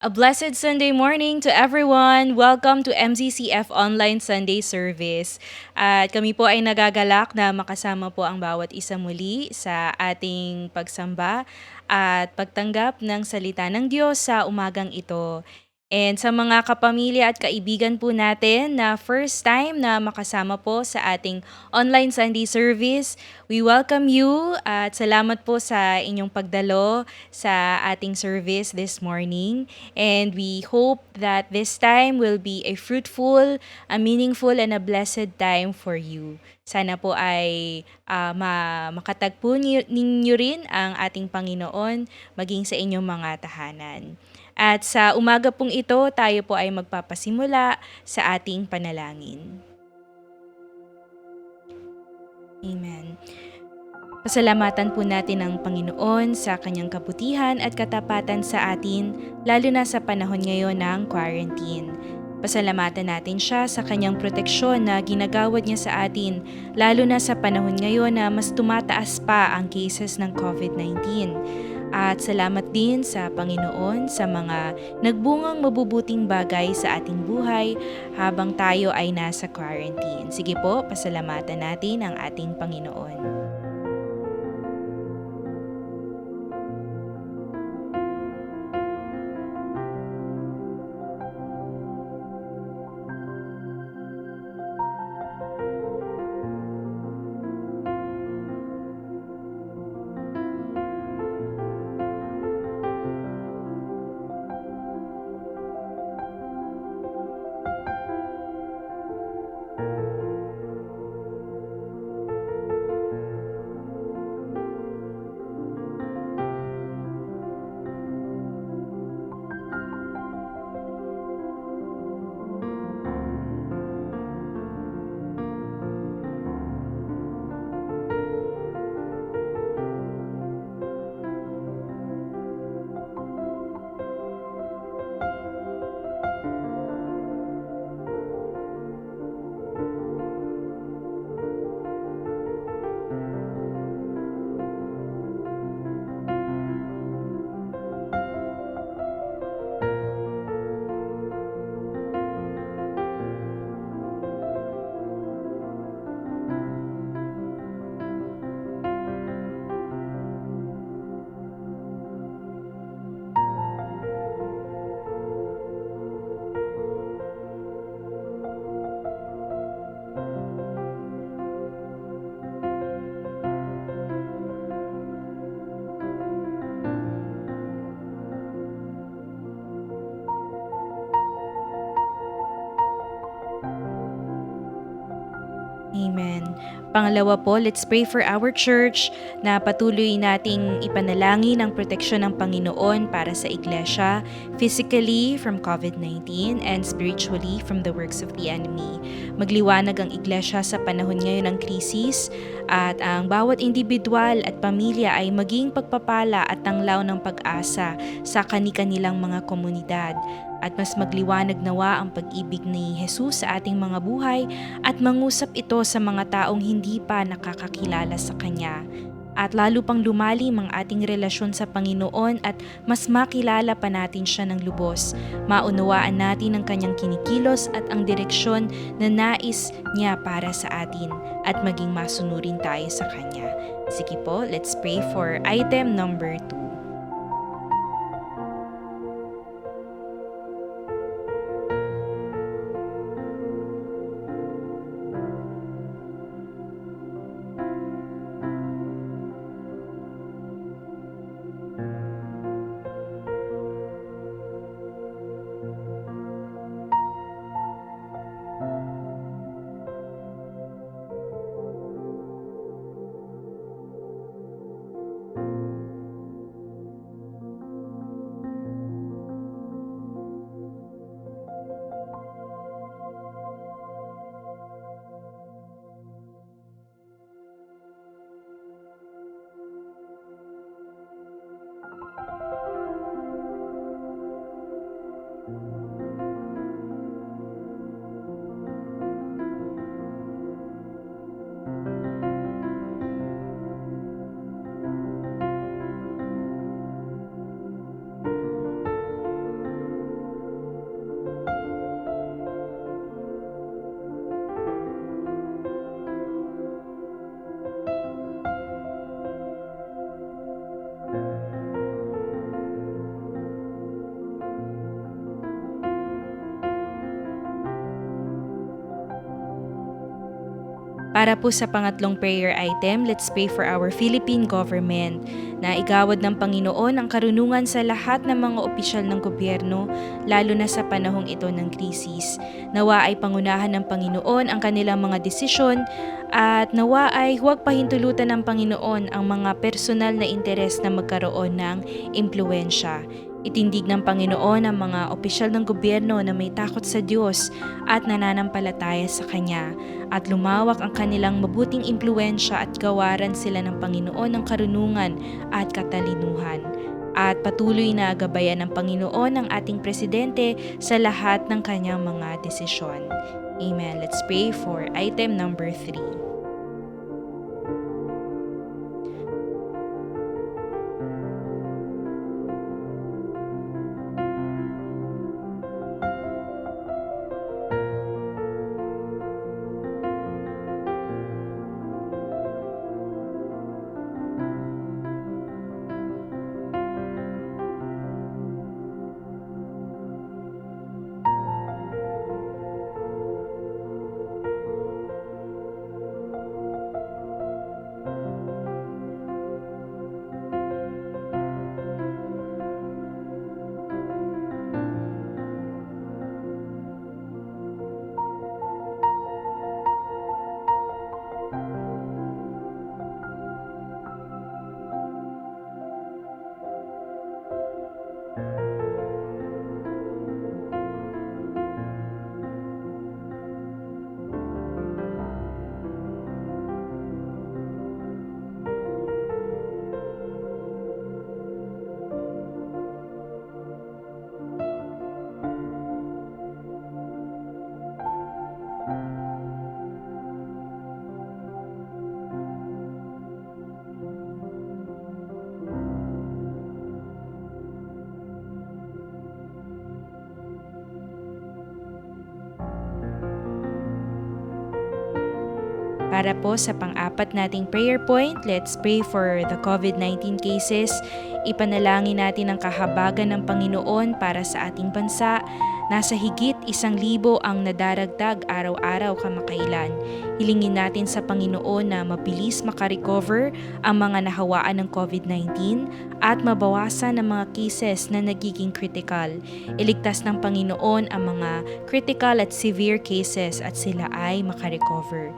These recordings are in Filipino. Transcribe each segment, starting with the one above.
A blessed Sunday morning to everyone. Welcome to MZCF Online Sunday Service. At kami po ay nagagalak na makasama po ang bawat isa muli sa ating pagsamba at pagtanggap ng salita ng Diyos sa umagang ito. And sa mga kapamilya at kaibigan po natin na first time na makasama po sa ating online Sunday service, we welcome you at salamat po sa inyong pagdalo sa ating service this morning. And we hope that this time will be a fruitful, a meaningful, and a blessed time for you. Sana po ay makatagpo ninyo rin ang ating Panginoon maging sa inyong mga tahanan. At sa umaga pong ito, tayo po ay magpapasimula sa ating panalangin. Amen. Pasalamatan po natin ang Panginoon sa kanyang kabutihan at katapatan sa atin, lalo na sa panahon ngayon ng quarantine. Pasalamatan natin siya sa kanyang proteksyon na ginagawad niya sa atin, lalo na sa panahon ngayon na mas tumataas pa ang cases ng COVID-19. At salamat din sa Panginoon sa mga nagbungang mabubuting bagay sa ating buhay habang tayo ay nasa quarantine. Sige po, pasalamatan natin ang ating Panginoon. Amen. Pangalawa po, let's pray for our church na patuloy nating ipanalangin ang proteksyon ng Panginoon para sa iglesia, physically from COVID-19 and spiritually from the works of the enemy. Magliwanag ang iglesia sa panahon ngayon ng krisis at ang bawat individual at pamilya ay maging pagpapala at tanglaw ng pag-asa sa kani-kanilang mga komunidad. At mas magliwanag nawa ang pag-ibig ni Jesus sa ating mga buhay at mangusap ito sa mga taong hindi pa nakakakilala sa Kanya. At lalo pang lumalim ang ating relasyon sa Panginoon at mas makilala pa natin siya ng lubos. Maunawaan natin ang Kanyang kinikilos at ang direksyon na nais niya para sa atin at maging masunurin tayo sa Kanya. Sige po, let's pray for item number 2. Para po sa pangatlong prayer item, let's pray for our Philippine government na igawad ng Panginoon ang karunungan sa lahat ng mga opisyal ng gobyerno, lalo na sa panahong ito ng krisis. Nawa ay pangunahan ng Panginoon ang kanilang mga desisyon at nawa ay huwag pahintulutan ng Panginoon ang mga personal na interes na magkaroon ng impluensya. Itindig ng Panginoon ang mga opisyal ng gobyerno na may takot sa Diyos at nananampalataya sa Kanya, at lumawak ang kanilang mabuting impluensya at gawaran sila ng Panginoon ng karunungan at katalinuhan. At patuloy na gabayan ng Panginoon ang ating presidente sa lahat ng kanyang mga desisyon. Amen. Let's pray for item number 3. Para po sa pang-apat nating prayer point, let's pray for the COVID-19 cases. Ipanalangin natin ang kahabagan ng Panginoon para sa ating bansa. Nasa higit 1,000 ang nadaragdag araw-araw kamakailan. Hilingin natin sa Panginoon na mabilis makarecover ang mga nahawaan ng COVID-19 at mabawasan ang mga cases na nagiging critical. Iligtas ng Panginoon ang mga critical at severe cases at sila ay makarecover.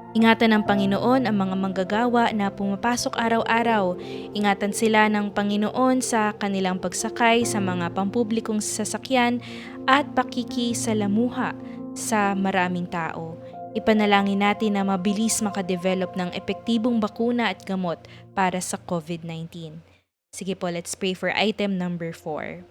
Ingatan ng Panginoon ang mga manggagawa na pumapasok araw-araw. Ingatan sila ng Panginoon sa kanilang pagsakay sa mga pampublikong sasakyan at pakikisalamuha sa maraming tao. Ipanalangin natin na mabilis makadevelop ng epektibong bakuna at gamot para sa COVID-19. Sige po, let's pray for item number 4.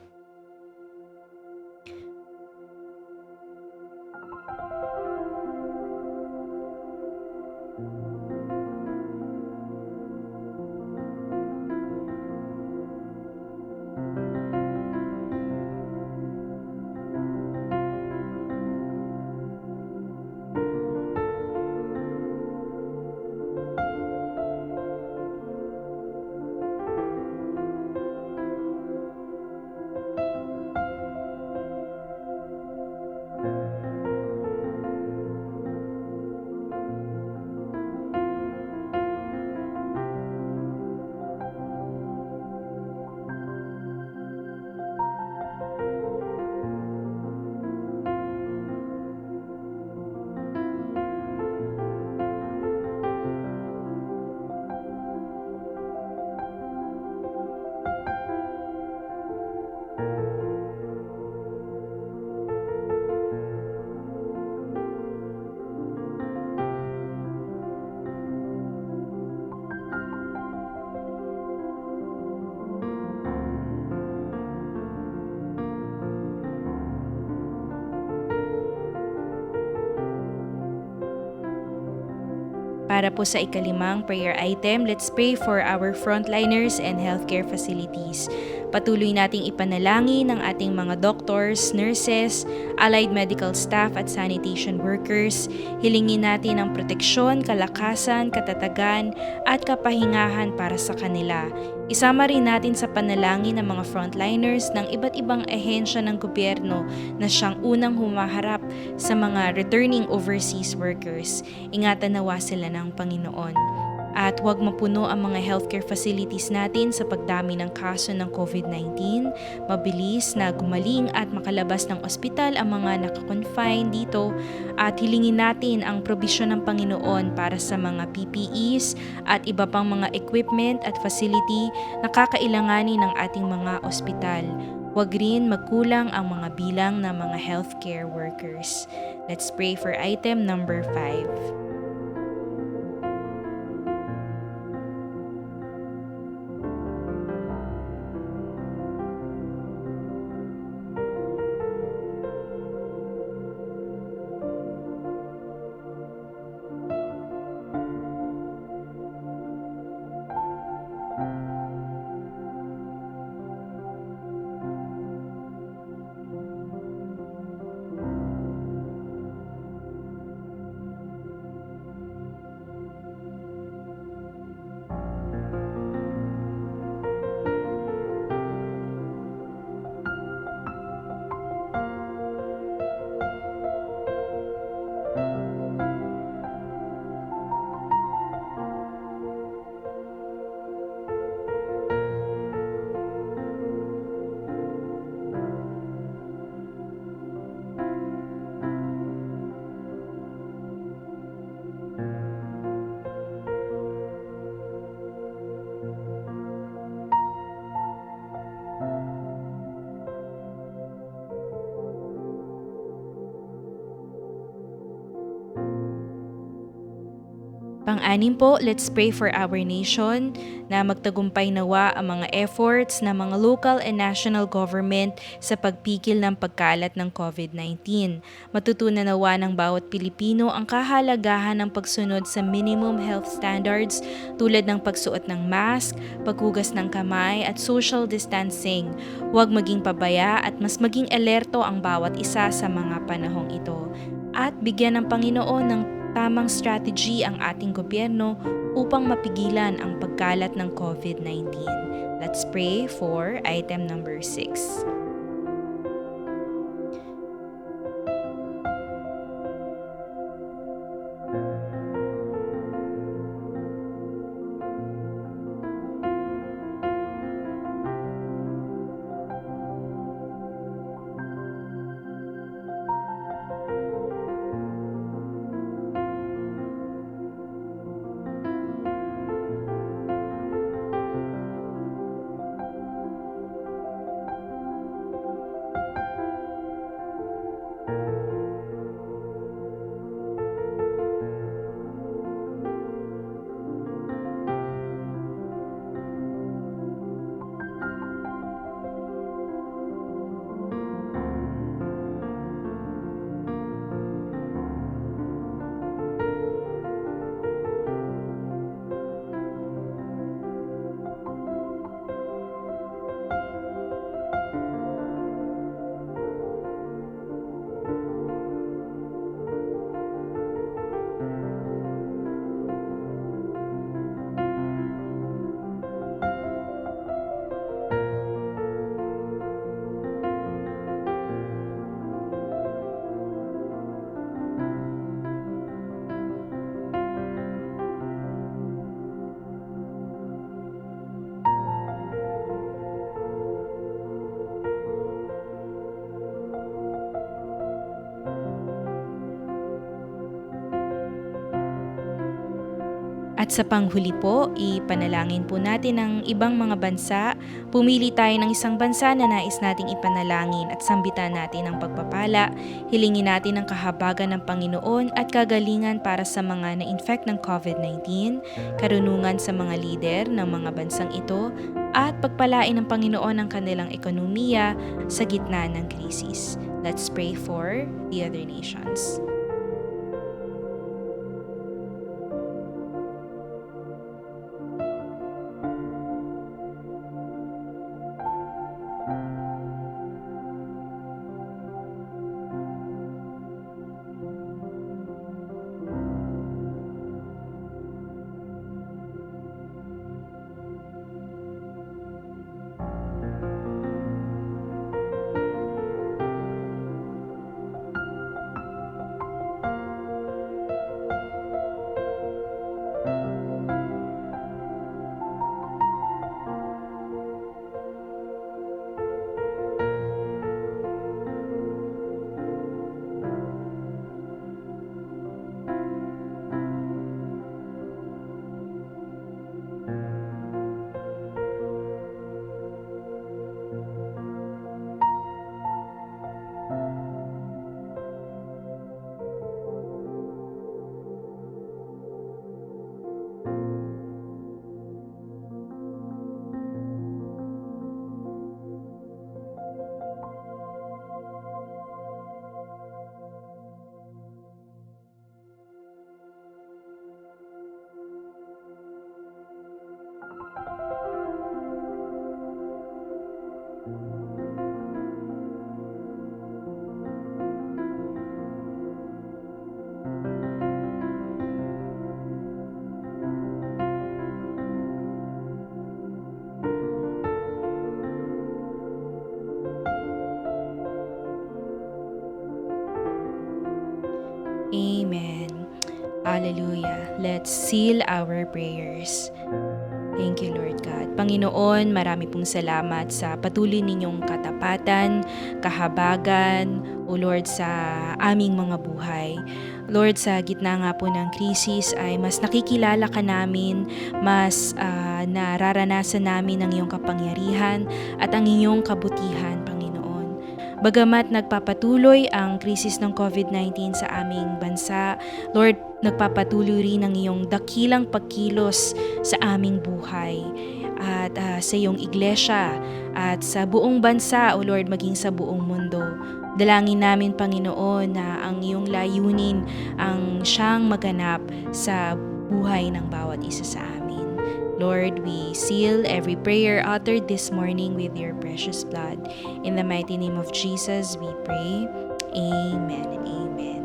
Para po sa ikalimang prayer item, let's pray for our frontliners and healthcare facilities. Patuloy nating ipanalangin ang ating mga doctors, nurses, allied medical staff at sanitation workers. Hilingin natin ang proteksyon, kalakasan, katatagan at kapahingahan para sa kanila. Isama rin natin sa panalangin ng mga frontliners ng iba't ibang ahensya ng gobyerno na siyang unang humaharap sa mga returning overseas workers. Ingatan nawa sila ng Panginoon. At huwag mapuno ang mga healthcare facilities natin sa pagdami ng kaso ng COVID-19. Mabilis na gumaling at makalabas ng ospital ang mga nakakonfine dito at hilingin natin ang probisyon ng Panginoon para sa mga PPEs at iba pang mga equipment at facility na kakailanganin ng ating mga ospital. Huwag rin magkulang ang mga bilang ng mga healthcare workers. Let's pray for item number 5. Pang-anim po, let's pray for our nation na magtagumpay nawa ang mga efforts ng mga local and national government sa pagpigil ng pagkalat ng COVID-19. Matutunan nawa ng bawat Pilipino ang kahalagahan ng pagsunod sa minimum health standards tulad ng pagsuot ng mask, paghugas ng kamay at social distancing. Huwag maging pabaya at mas maging alerto ang bawat isa sa mga panahong ito. At bigyan ng Panginoon ng tamang strategy ang ating gobyerno upang mapigilan ang pagkalat ng COVID-19. Let's pray for item number 6. At sa panghuli po, ipanalangin po natin ang ibang mga bansa. Pumili tayo ng isang bansa na nais nating ipanalangin at sambitan natin ang pagpapala. Hilingin natin ang kahabagan ng Panginoon at kagalingan para sa mga na-infect ng COVID-19, karunungan sa mga lider ng mga bansang ito, at pagpalain ng Panginoon ang kanilang ekonomiya sa gitna ng krisis. Let's pray for the other nations. Amen. Hallelujah. Let's seal our prayers. Thank you, Lord God. Panginoon, marami pong salamat sa patuloy ninyong katapatan, kahabagan, O Lord, sa aming mga buhay. Lord, sa gitna nga po ng krisis ay mas nakikilala ka namin, mas nararanasan namin ang iyong kapangyarihan at ang iyong kabutihan, Panginoon. Bagamat nagpapatuloy ang krisis ng COVID-19 sa aming bansa, Lord, nagpapatuloy rin ang iyong dakilang pagkilos sa aming buhay at sa iyong iglesia at sa buong bansa, O Lord, maging sa buong mundo. Dalangin namin, Panginoon, na ang iyong layunin ang siyang maganap sa buhay ng bawat isa sa amin. Lord, we seal every prayer uttered this morning with your precious blood. In the mighty name of Jesus, we pray. Amen and amen.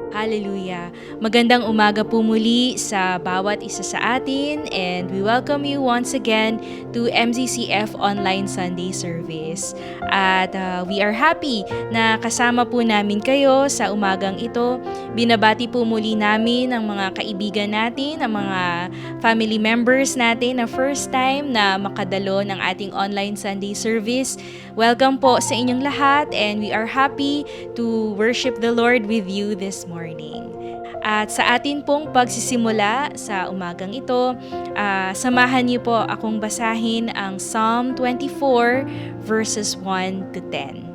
Hallelujah! Magandang umaga po muli sa bawat isa sa atin and we welcome you once again to MCCF Online Sunday Service. At we are happy na kasama po namin kayo sa umagang ito. Binabati po muli namin ang mga kaibigan natin, ang mga family members natin na first time na makadalo ng ating online Sunday service. Welcome po sa inyong lahat and we are happy to worship the Lord with you this morning. At sa atin pong pagsisimula sa umagang ito, samahan niyo po akong basahin ang Psalm 24 verses 1 to 10.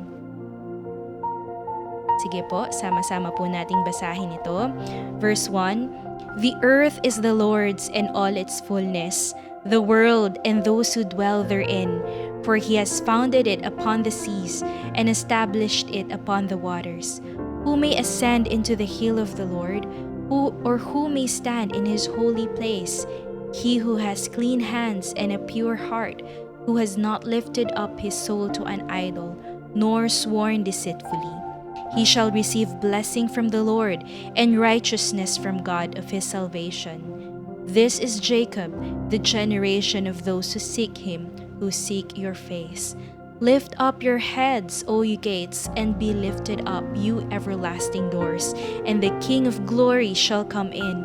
Sige po, sama-sama po nating basahin ito. Verse 1, The earth is the Lord's and all its fullness, the world and those who dwell therein, for he has founded it upon the seas and established it upon the waters. Who may ascend into the hill of the Lord, who may stand in his holy place? He who has clean hands and a pure heart, who has not lifted up his soul to an idol, nor sworn deceitfully. He shall receive blessing from the Lord and righteousness from God of his salvation. This is Jacob, the generation of those who seek him, who seek your face. Lift up your heads, O you gates, and be lifted up, you everlasting doors, and the King of glory shall come in.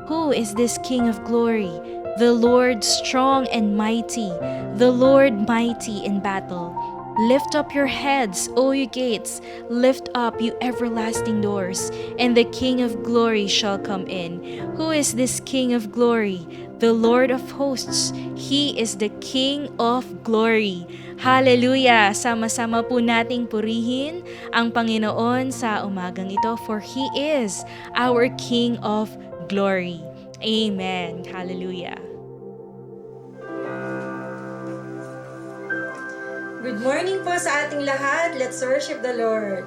Who is this King of glory? The Lord strong and mighty, the Lord mighty in battle. Lift up your heads, O you gates, lift up, you everlasting doors, and the King of glory shall come in. Who is this King of glory? The Lord of hosts, He is the King of glory. Hallelujah! Sama-sama po nating purihin ang Panginoon sa umagang ito, for He is our King of glory. Amen. Hallelujah! Good morning po sa ating lahat. Let's worship the Lord.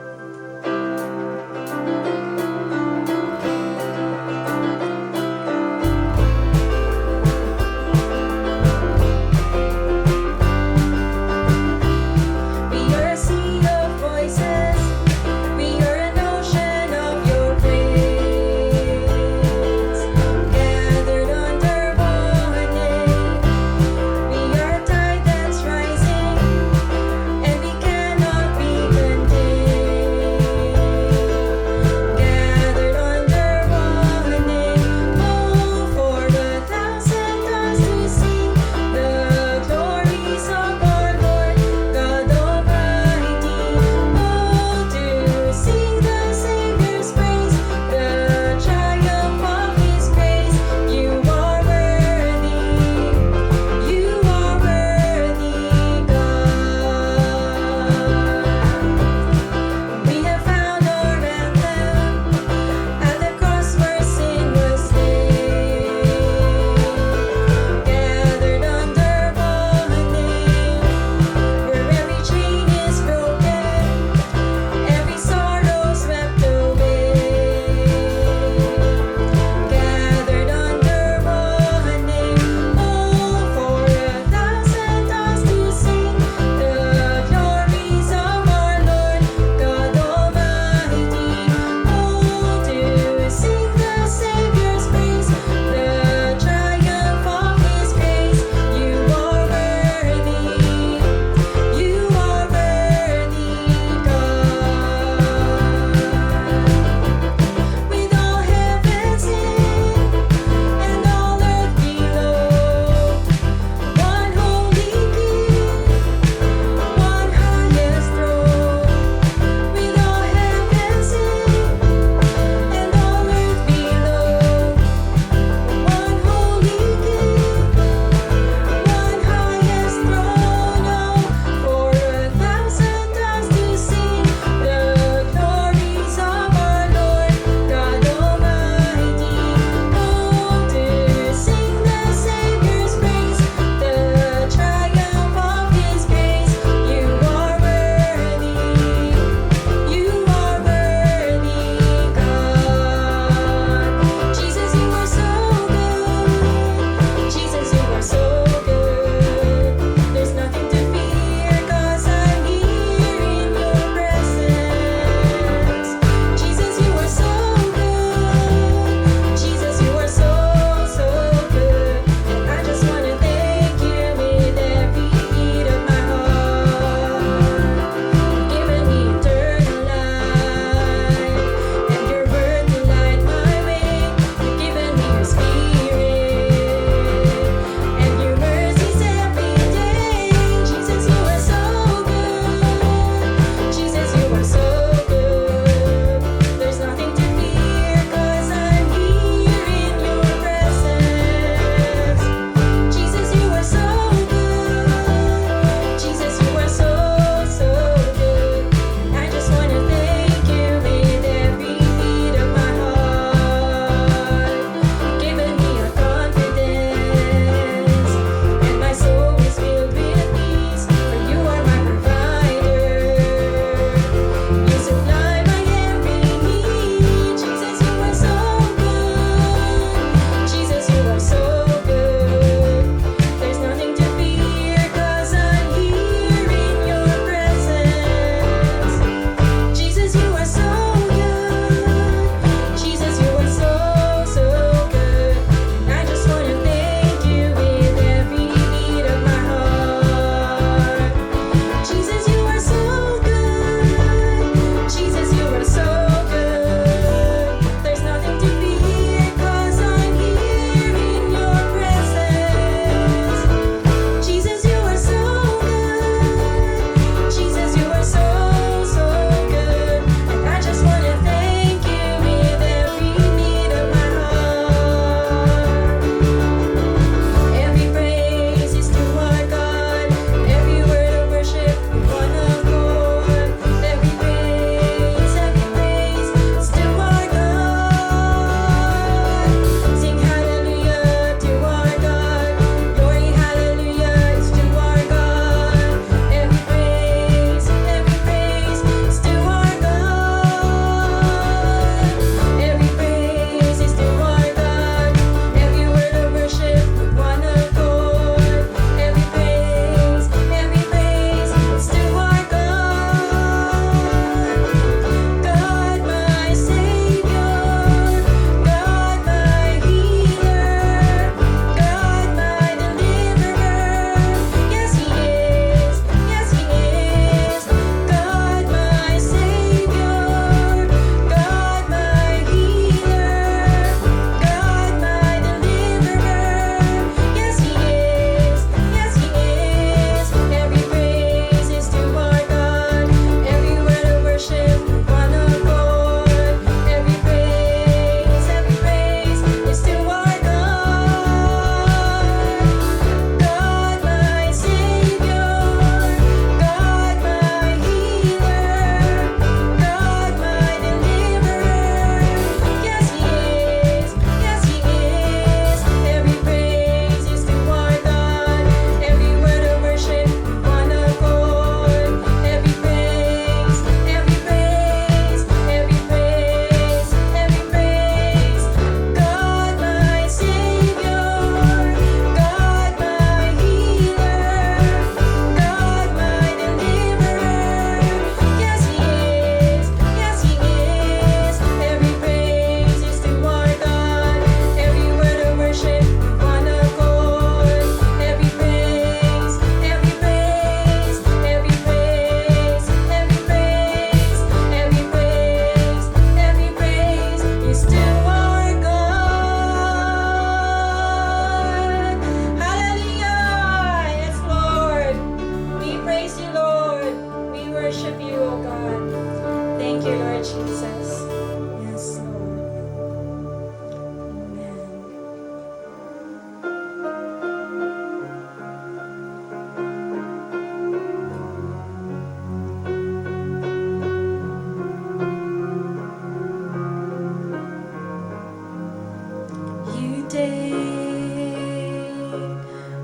take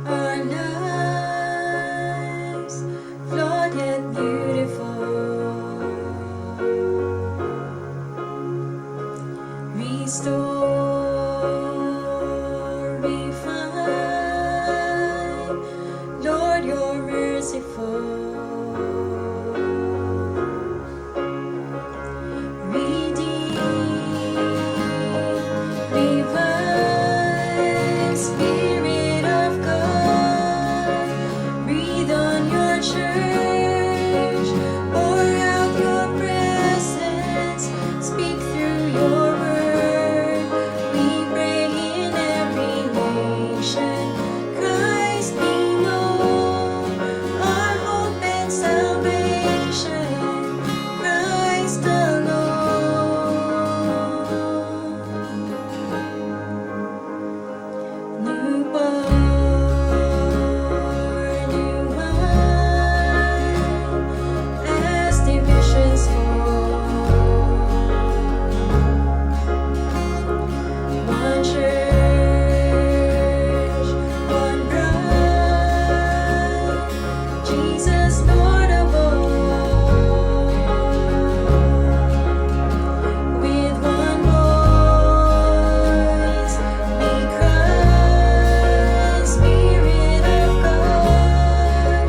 our lives, flawed yet beautiful. Restore, refine, Lord, you're merciful. Spirit of God, breathe on your church, pour out your presence, speak through your word. We pray in every nation, Christ be known, our hope and salvation, Christ alone. New wine, as divisions fall. One church, one bride, Jesus Lord of all. With one voice we cry, Spirit of God,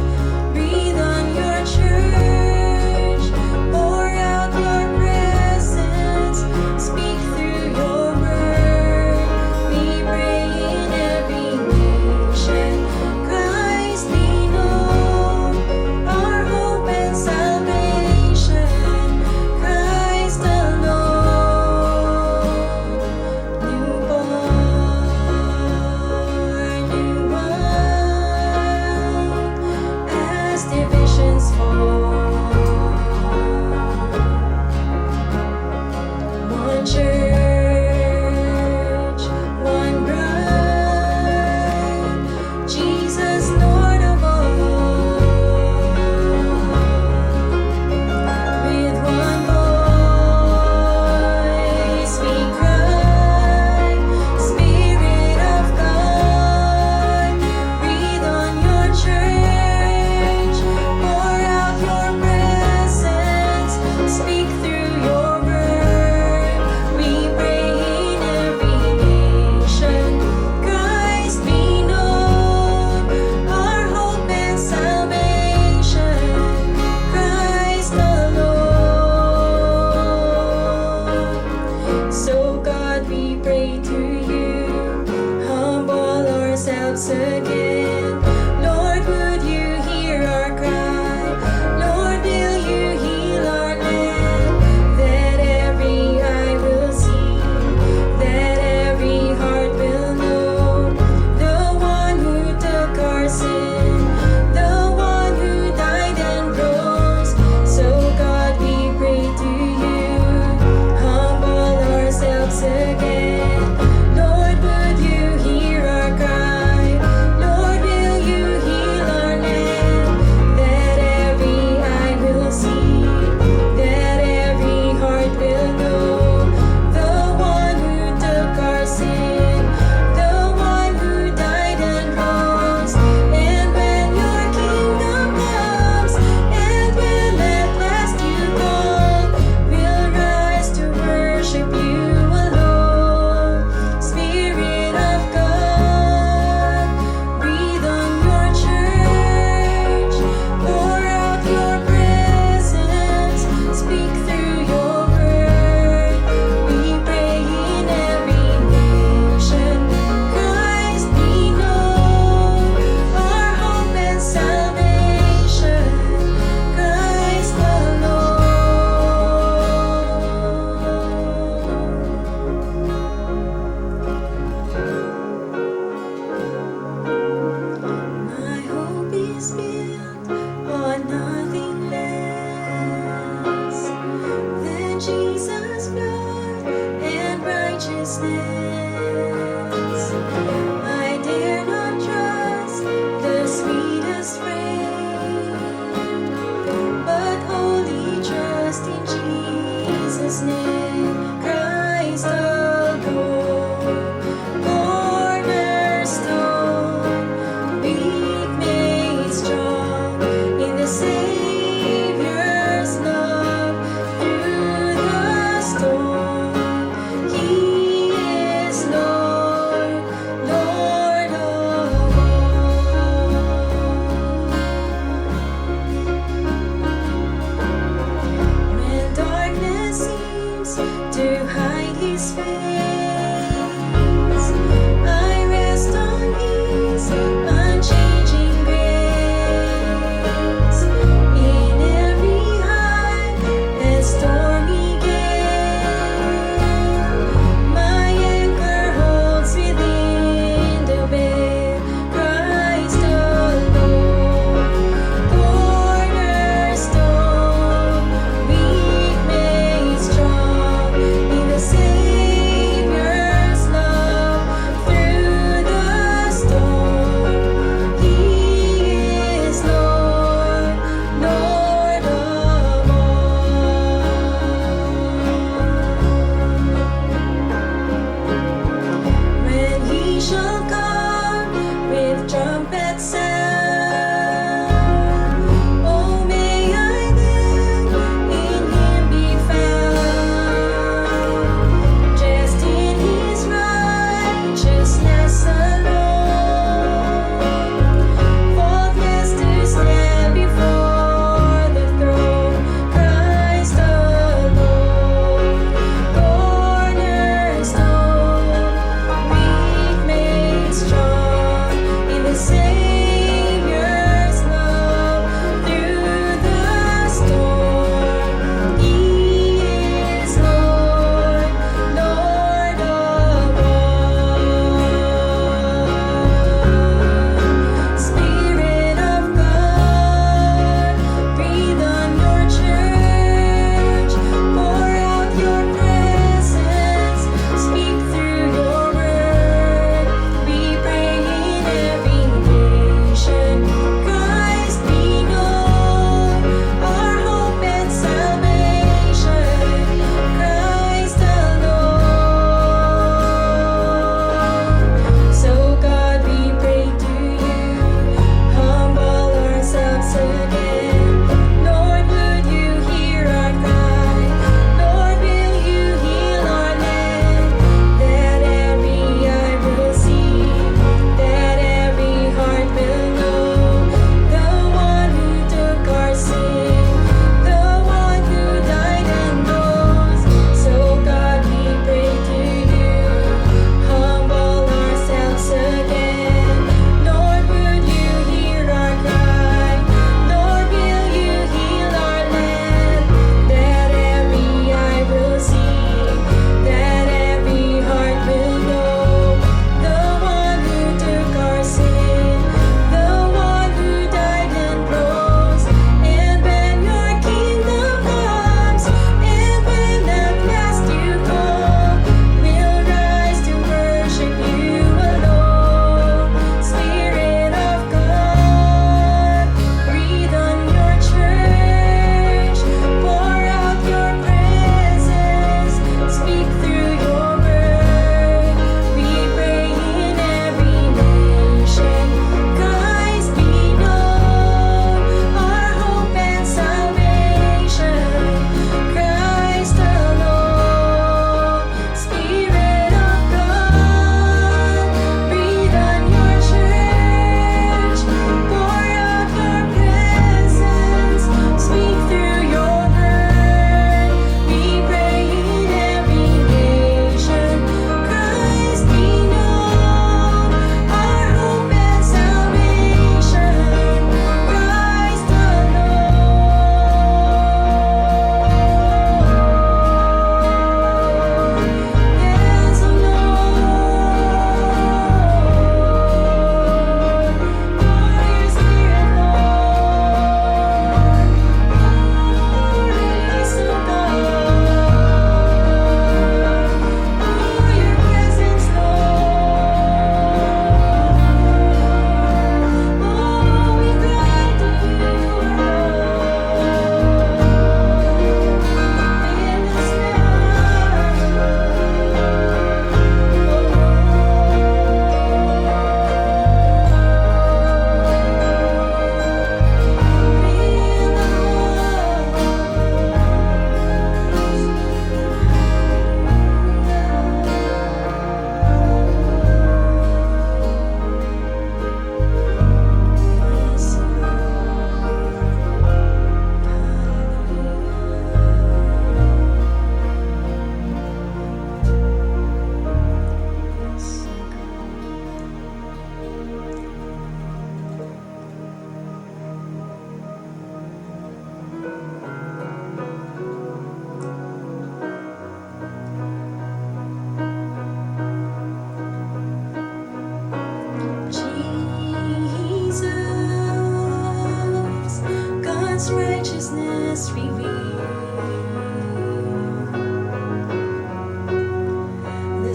breathe on your church, pour out your presence, speak through your word. We pray in every nation, Christ be known, our hope and salvation, Christ alone. Newborn, new wine, as divisions fall. One church, one bride, Jesus Lord of all. With one voice we cry, Spirit of God, breathe on your church, pour out your presence, speak through your word. We pray in every nation, Christ be known, our hope and salvation, Christ alone. So God, we pray to you, humble ourselves again. Lord, would you hear our cry? Lord, will you heal our land? That every eye will see, that every heart will know, the one who took our sin, the one who died and rose. So God, we pray to you, humble ourselves again. Lord, would you hear our cry? Lord, will you heal our land? That every eye will see, that every heart will know, the one who took our sin, the one who died and rose. And when your kingdom comes, and when at last you call, we'll rise to worship you alone. Spirit of God, breathe on your church, pour out your presence, speak through your word. We pray in every nation, Christ be known, our hope and salvation, Christ alone. My hope is built on nothing less than Jesus' blood and righteousness. I dare not trust the sweetest frame, but wholly trust in Jesus' name, Christ alone.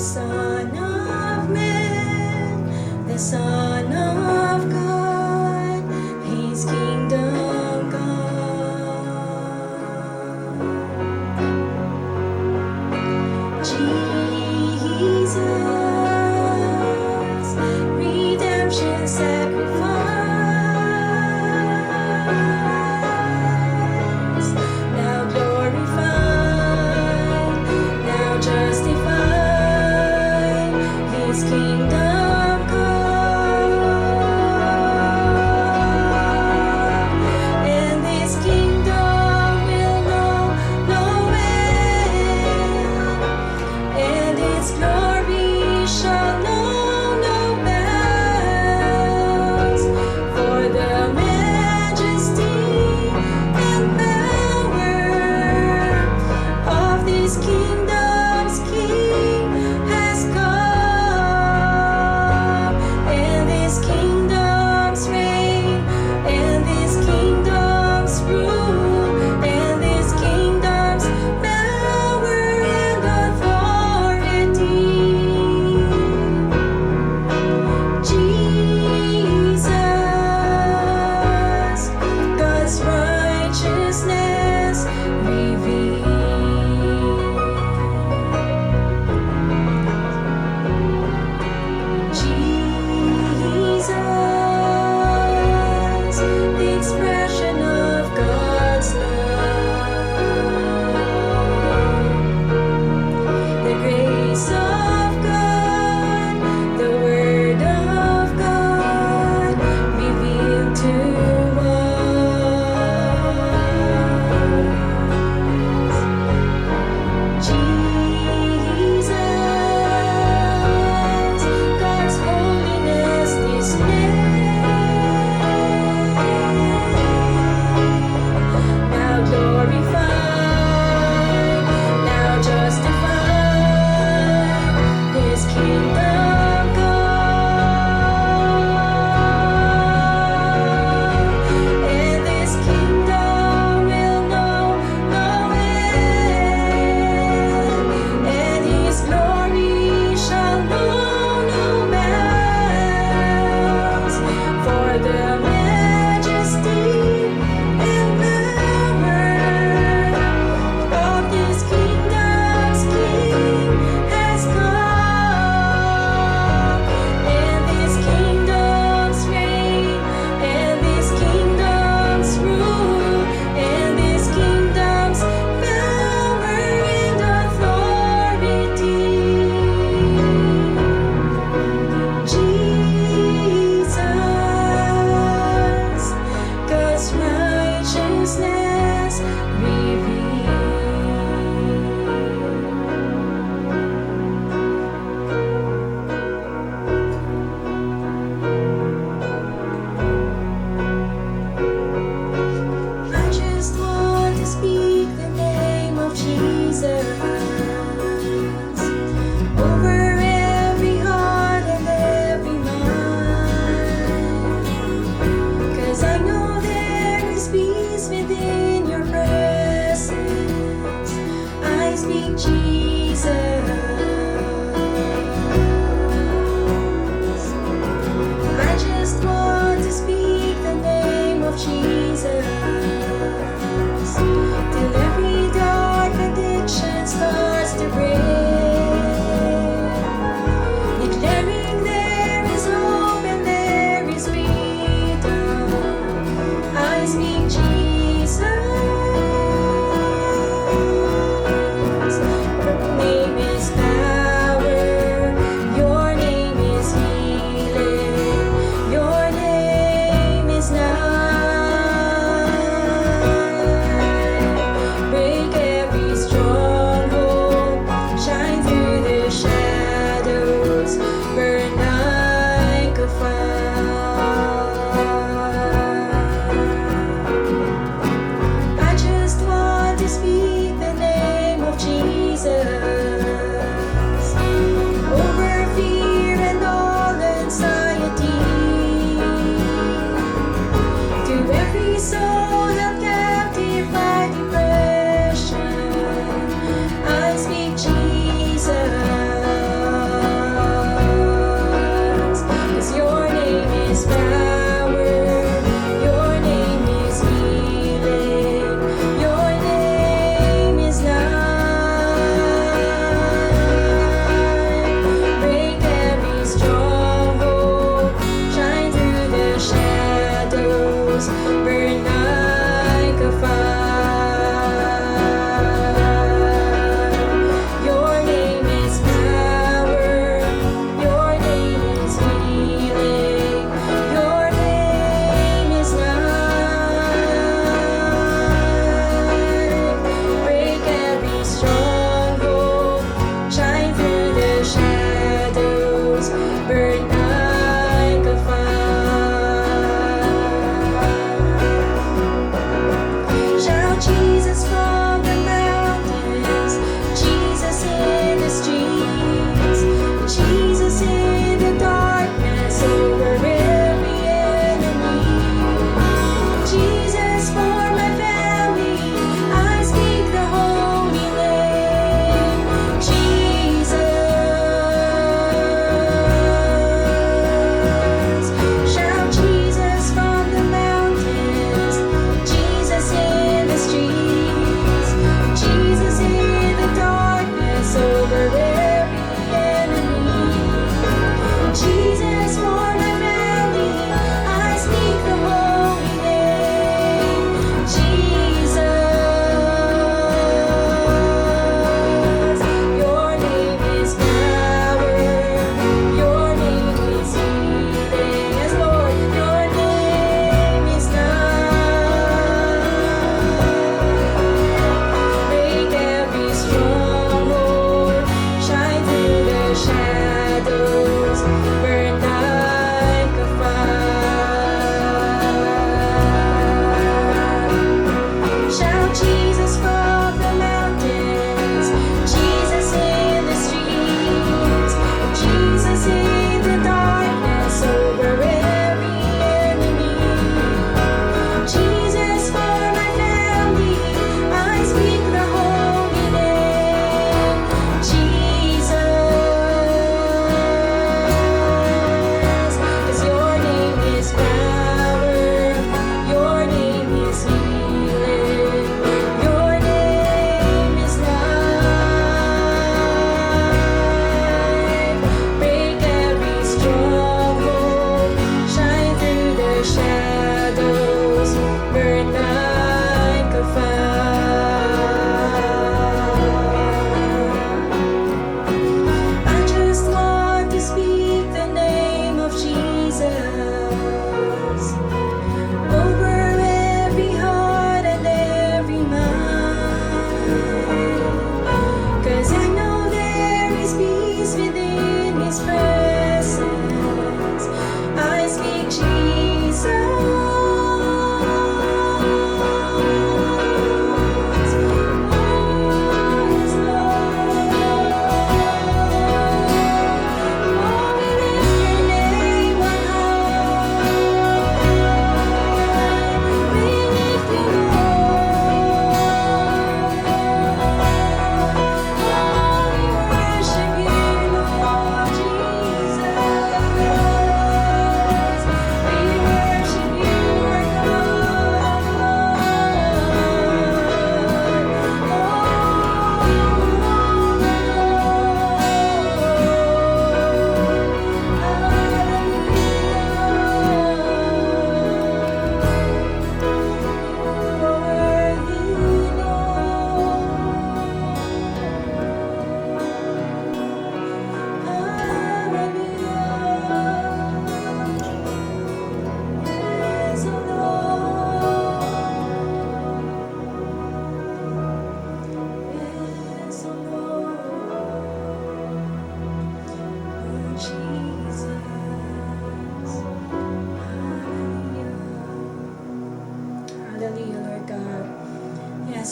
Son of Man, the Son of God, His kingdom come. Jesus, redemption sacrifice, now glorified, now justified, His kingdom come.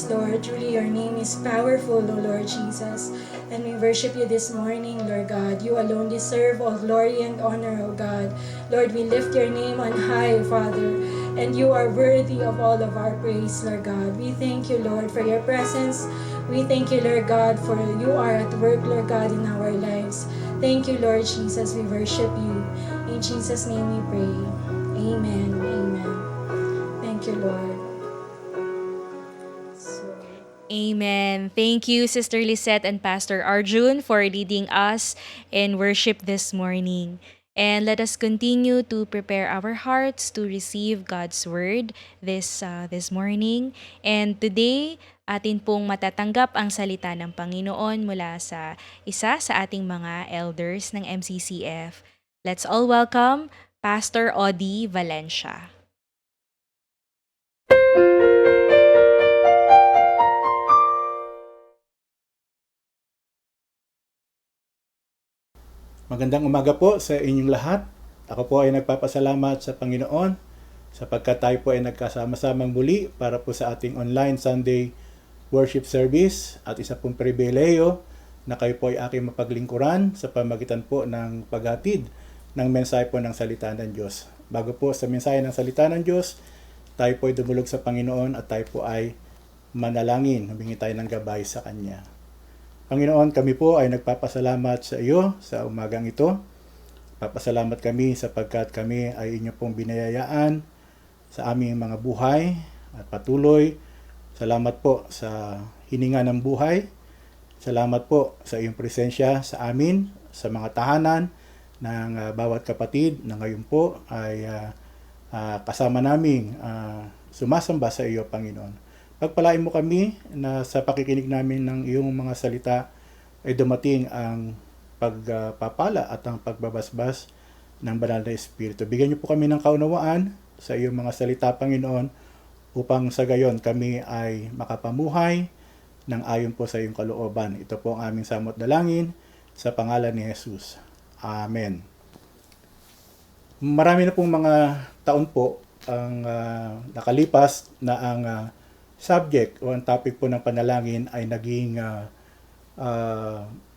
Lord. Truly, your name is powerful, O Lord Jesus. And we worship you this morning, Lord God. You alone deserve all glory and honor, O God. Lord, we lift your name on high, Father. And you are worthy of all of our praise, Lord God. We thank you, Lord, for your presence. We thank you, Lord God, for you are at work, Lord God, in our lives. Thank you, Lord Jesus. We worship you. In Jesus' name we pray. Amen. Amen. Thank you, Lord. So, Amen. Thank you, Sister Lisette and Pastor Arjun, for leading us in worship this morning. And let us continue to prepare our hearts to receive God's word this morning. And today, atin pong matatanggap ang salita ng Panginoon mula sa isa sa ating mga elders ng MCCF. Let's all welcome Pastor Odi Valencia. Magandang umaga po sa inyong lahat. Ako po ay nagpapasalamat sa Panginoon sapagkat tayo po ay nagkasama-samang muli para po sa ating online Sunday worship service at isa pong pribileyo na kayo po ay aking mapaglingkuran sa pamagitan po ng paghatid ng mensahe po ng salita ng Diyos. Bago po sa mensahe ng salita ng Diyos, tayo po ay dumulog sa Panginoon at tayo po ay manalangin, humingi tayo ng gabay sa Kanya. Panginoon, kami po ay nagpapasalamat sa iyo sa umagang ito. Papasalamat kami sapagkat kami ay inyo pong binayayaan sa aming mga buhay at patuloy. Salamat po sa hininga ng buhay. Salamat po sa iyong presensya sa amin, sa mga tahanan ng bawat kapatid na ngayon po ay kasama naming sumasamba sa iyo, Panginoon. Pagpalain mo kami na sa pakikinig namin ng iyong mga salita ay dumating ang pagpapala at ang pagbabasbas ng banal na Espiritu. Bigyan niyo po kami ng kaunawaan sa iyong mga salita, Panginoon, upang sa gayon kami ay makapamuhay ng ayon po sa iyong kalooban. Ito po ang aming samot dalangin sa pangalan ni Jesus. Amen. Marami na pong mga taon po ang nakalipas na ang subject o ang topic po ng panalangin ay naging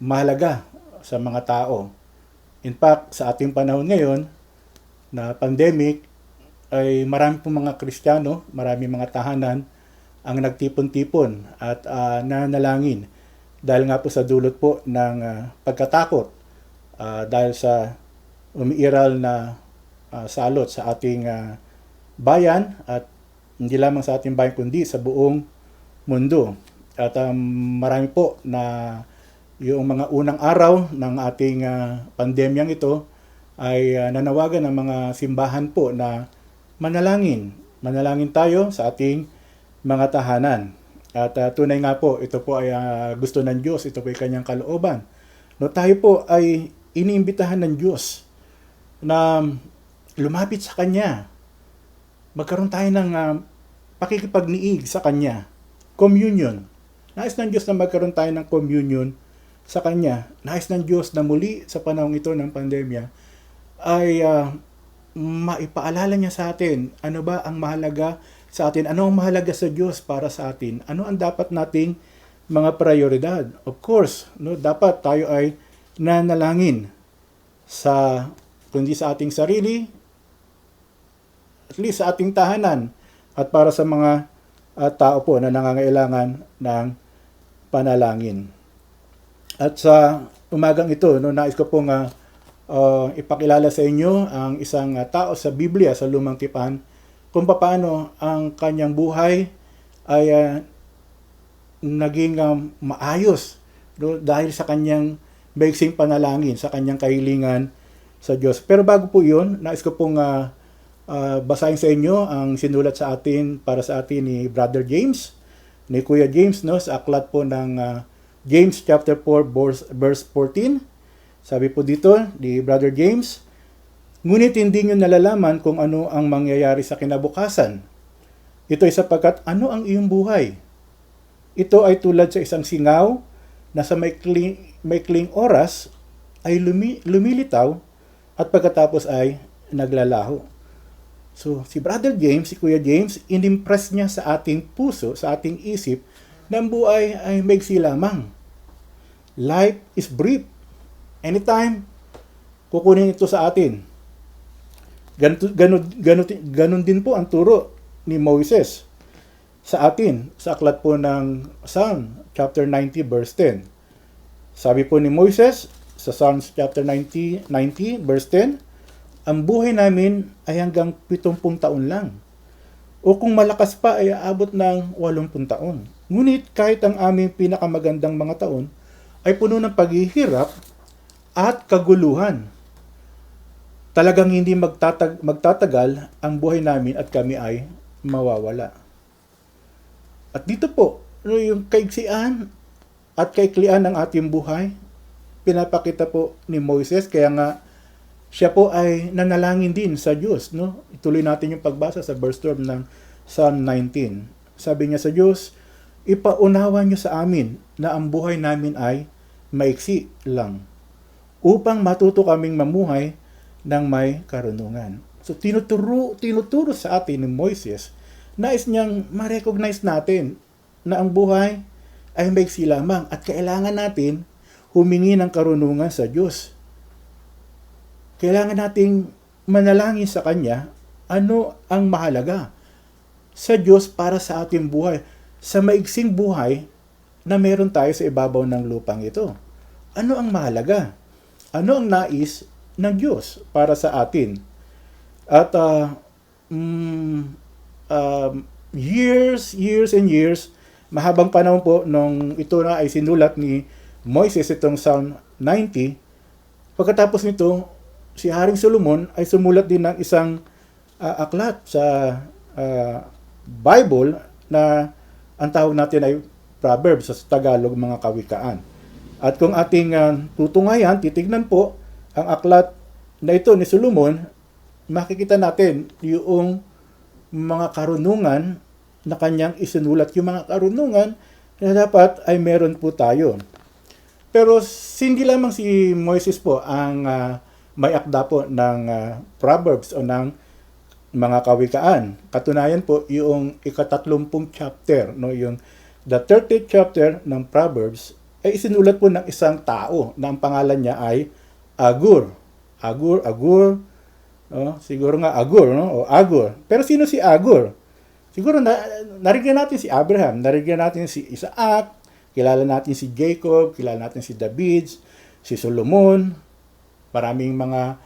mahalaga sa mga tao. In fact, sa ating panahon ngayon na pandemic, ay marami pong mga Kristiyano, marami mga tahanan ang nagtipon-tipon at nanalangin dahil nga po sa dulot po ng pagkatakot dahil sa umiiral na salot sa ating bayan at hindi lamang sa ating bayan kundi sa buong mundo. At marami po na yung mga unang araw ng ating pandemyang ito ay nanawagan ng mga simbahan po na manalangin. Manalangin tayo sa ating mga tahanan. At tunay nga po, ito po ay gusto ng Diyos, ito po ay kanyang kalooban. No, tayo po ay iniimbitahan ng Diyos na lumapit sa Kanya. Magkaroon tayo ng pakikipagniig sa Kanya. Communion. Nais ng Diyos na magkaroon tayo ng communion sa Kanya. Nais ng Diyos na muli sa panahong ito ng pandemya ay maipaalala niya sa atin ano ba ang mahalaga sa atin, ano ang mahalaga sa Diyos para sa atin, ano ang dapat nating mga prioridad. Of course, no, dapat tayo ay nanalangin sa kundi sa ating sarili, at least sa ating tahanan, at para sa mga tao po na nangangailangan ng panalangin. At sa umagang ito, no, nais ko pong ipakilala sa inyo ang isang tao sa Biblia, sa Lumang Tipan, kung paano ang kanyang buhay ay naging maayos, no, dahil sa kanyang maiksing panalangin, sa kanyang kahilingan sa Diyos. Pero bago po yun, nais ko pong basahin sa inyo ang sinulat sa atin, para sa atin ni Brother James, ni Kuya James, no, sa aklat po ng James chapter 4 verse 14. Sabi po dito ni Brother James, "Ngunit hindi nyo nalalaman kung ano ang mangyayari sa kinabukasan. Ito ay sapagkat ano ang iyong buhay? Ito ay tulad sa isang singaw na sa maikling oras ay lumilitaw at pagkatapos ay naglalaho." So, si Brother James, si Kuya James, inimpress niya sa ating puso, sa ating isip, na ang buhay ay maigsi lamang. Life is brief. Anytime, kukunin ito sa atin. Ganun din po ang turo ni Moises sa atin sa aklat po ng Psalm chapter 90 verse 10. Sabi po ni Moises sa Psalms chapter 90 verse 10, ang buhay namin ay hanggang 70 taon lang. O kung malakas pa ay aabot ng 80 taon. Ngunit kahit ang aming pinakamagandang mga taon ay puno ng paghihirap at kaguluhan. Talagang hindi magtatagal ang buhay namin at kami ay mawawala. At dito po, yung kaigsian at kaiklian ng ating buhay, pinapakita po ni Moises, kaya nga siya po ay nanalangin din sa Diyos. No? Ituloy natin yung pagbasa sa verse 12 ng Psalm 19. Sabi niya sa Diyos, ipaunawa niyo sa amin na ang buhay namin ay maiksi lang, upang matuto kaming mamuhay ng may karunungan. So tinuturo sa atin ni Moises, nais niyang ma-recognize natin na ang buhay ay maiksi lamang at kailangan natin humingi ng karunungan sa Diyos. Kailangan nating manalangin sa Kanya ano ang mahalaga sa Diyos para sa ating buhay, sa maiksing buhay na meron tayo sa ibabaw ng lupang ito. Ano ang mahalaga? Ano ang nais ng Diyos para sa atin? At years and years, mahabang panahon po nung ito na ay sinulat ni Moises, itong Psalm 90. Pagkatapos nito, si Haring Solomon ay sumulat din ng isang aklat sa Bible na ang tawag natin ay Proverbs, sa Tagalog mga kawikaan. At kung ating tutungayan, titignan po ang aklat na ito ni Solomon, makikita natin yung mga karunungan na kanyang isinulat, yung mga karunungan na dapat ay meron po tayo. Pero hindi lamang si Moises po ang may akda po ng Proverbs o ng mga kawikaan. Katunayan po yung ika-30 chapter, no, yung the 30th chapter ng Proverbs ay isinulat po ng isang tao na ang pangalan niya ay Agur. Agur. No? Siguro nga Agur, no? O Agur. Pero sino si Agur? Siguro narigyan natin si Abraham, narigyan natin si Isaac, kilala natin si Jacob, kilala natin si David, si Solomon. Maraming mga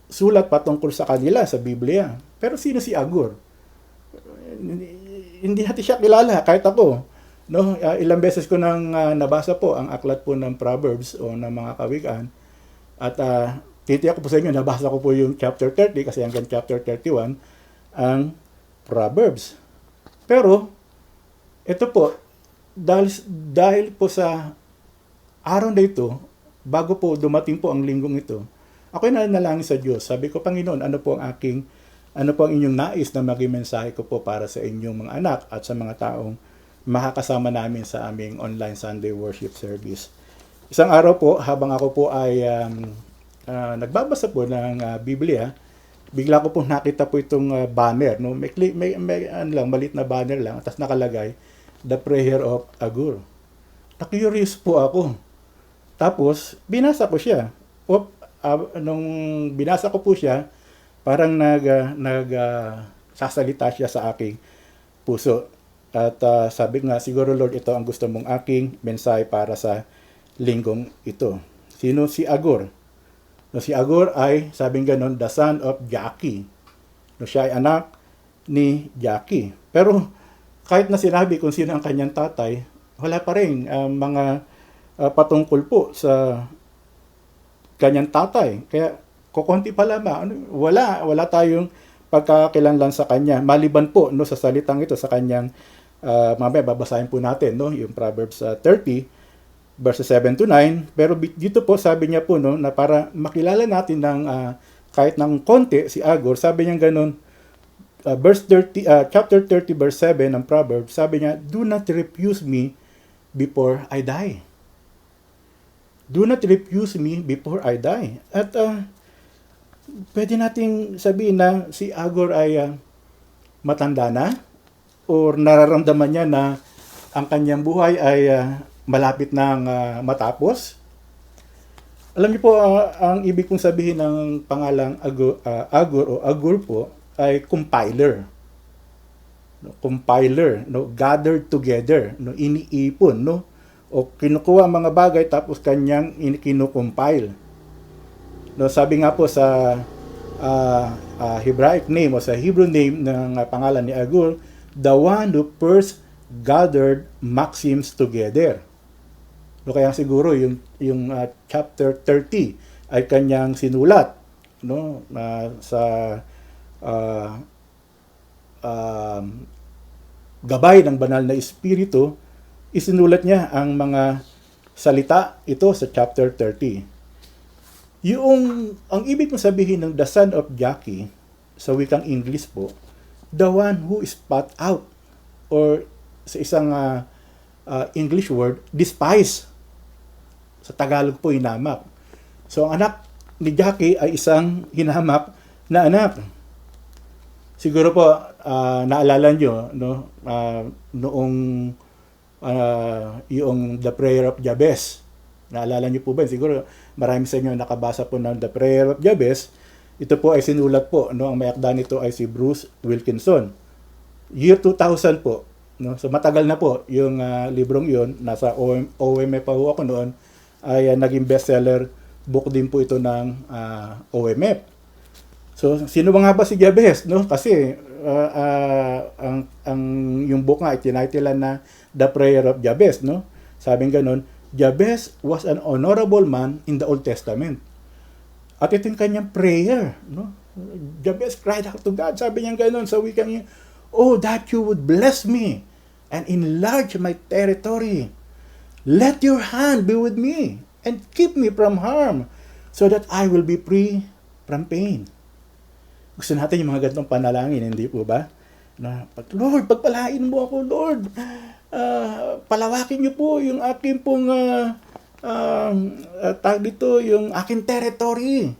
sulat patungkol sa kanila sa Biblia. Pero sino si Agur? Hindi natin siya kilala, kahit ako. No, ilang beses ko nang nabasa po ang aklat po ng Proverbs o ng mga kawikaan. At titiyak ko po sa inyo, nabasa ko po yung chapter 30 kasi hanggang chapter 31 ang Proverbs. Pero ito po, dahil po sa araw na ito, bago po dumating po ang linggong ito, ako'y nanalangin sa Diyos. Sabi ko, Panginoon, ano po ang inyong nais na maging mensahe ko po para sa inyong mga anak at sa mga taong makakasama namin sa aming online Sunday worship service. Isang araw po, habang ako po ay nagbabasa po ng Biblia, bigla ko po nakita po itong banner, no? May malit na banner lang, tapos nakalagay, The Prayer of Agur. Na-curious po ako. Tapos, binasa ko siya. Nung binasa ko po siya, parang sasalita siya sa aking puso. At sabi nga, siguro Lord, ito ang gusto mong aking mensahe para sa linggong ito. Sino si Agur? No, si Agur ay, sabing ganon, the son of Jaki. No, siya ay anak ni Jaki. Pero kahit na sinabi kung sino ang kanyang tatay, wala pa rin mga patungkol po sa kanyang tatay. Kaya kukunti pa lamang, wala tayong pagkakakilanlan sa kanya. Maliban po no, sa salitang ito, sa kanyang mamaya babasahin po natin no, yung Proverbs 30 verses 7 to 9. Pero dito po sabi niya po no, na para makilala natin ng kahit ng konti si Agur, sabi niya ganun, chapter 30 verse 7 ng Proverbs, sabi niya, do not refuse me before I die. Do not refuse me before I die. At pwede nating sabihin na si Agur ay matanda na, or nararamdaman niya na ang kanyang buhay ay malapit nang matapos. Alam niyo po, ang ibig kong sabihin ng pangalang Agur po ay compiler. No, compiler, no, gathered together, no, iniipon, no, o kinukuha ang mga bagay tapos kanyang kinukompile. No, sabi nga po sa Hebraic name o sa Hebrew name ng pangalan ni Agur, the one who first gathered maxims together. No, kaya siguro yung chapter 30 ay kanyang sinulat, no, sa gabay ng banal na espiritu, isinulat niya ang mga salita ito sa chapter 30. Ang ibig mong sabihin ng the son of Jackie sa wikang English po, the one who is spot out, or sa isang English word, despise. Sa Tagalog po, hinamak. So, ang anak ni Jackie ay isang hinamak na anak. Siguro po, naalala nyo, no, noong yung The Prayer of Jabez. Naalala nyo po ba? Siguro marami sa inyo nakabasa po ng The Prayer of Jabez. Ito po ay sinulat po, no, ang may akda nito ay si Bruce Wilkinson. Year 2000 po. No? So matagal na po yung librong yun. Nasa OMF pa po ako noon. Ay naging bestseller book din po ito ng OMF. So sino ba nga ba si Jabez? No? Kasi ang yung book nga ay tinitlean na The Prayer of Jabez. No? Sabing ganun, Jabez was an honorable man in the Old Testament. At ito yung kanyang prayer. No? Jabez cried out to God. Sabi niya ganun sa wikang niya, oh, that you would bless me and enlarge my territory. Let your hand be with me and keep me from harm so that I will be free from pain. Gusto natin yung mga ganitong panalangin, hindi po ba? Lord, pagpalain mo ako, Lord. Palawakin niyo po yung aking pong yung aking territory.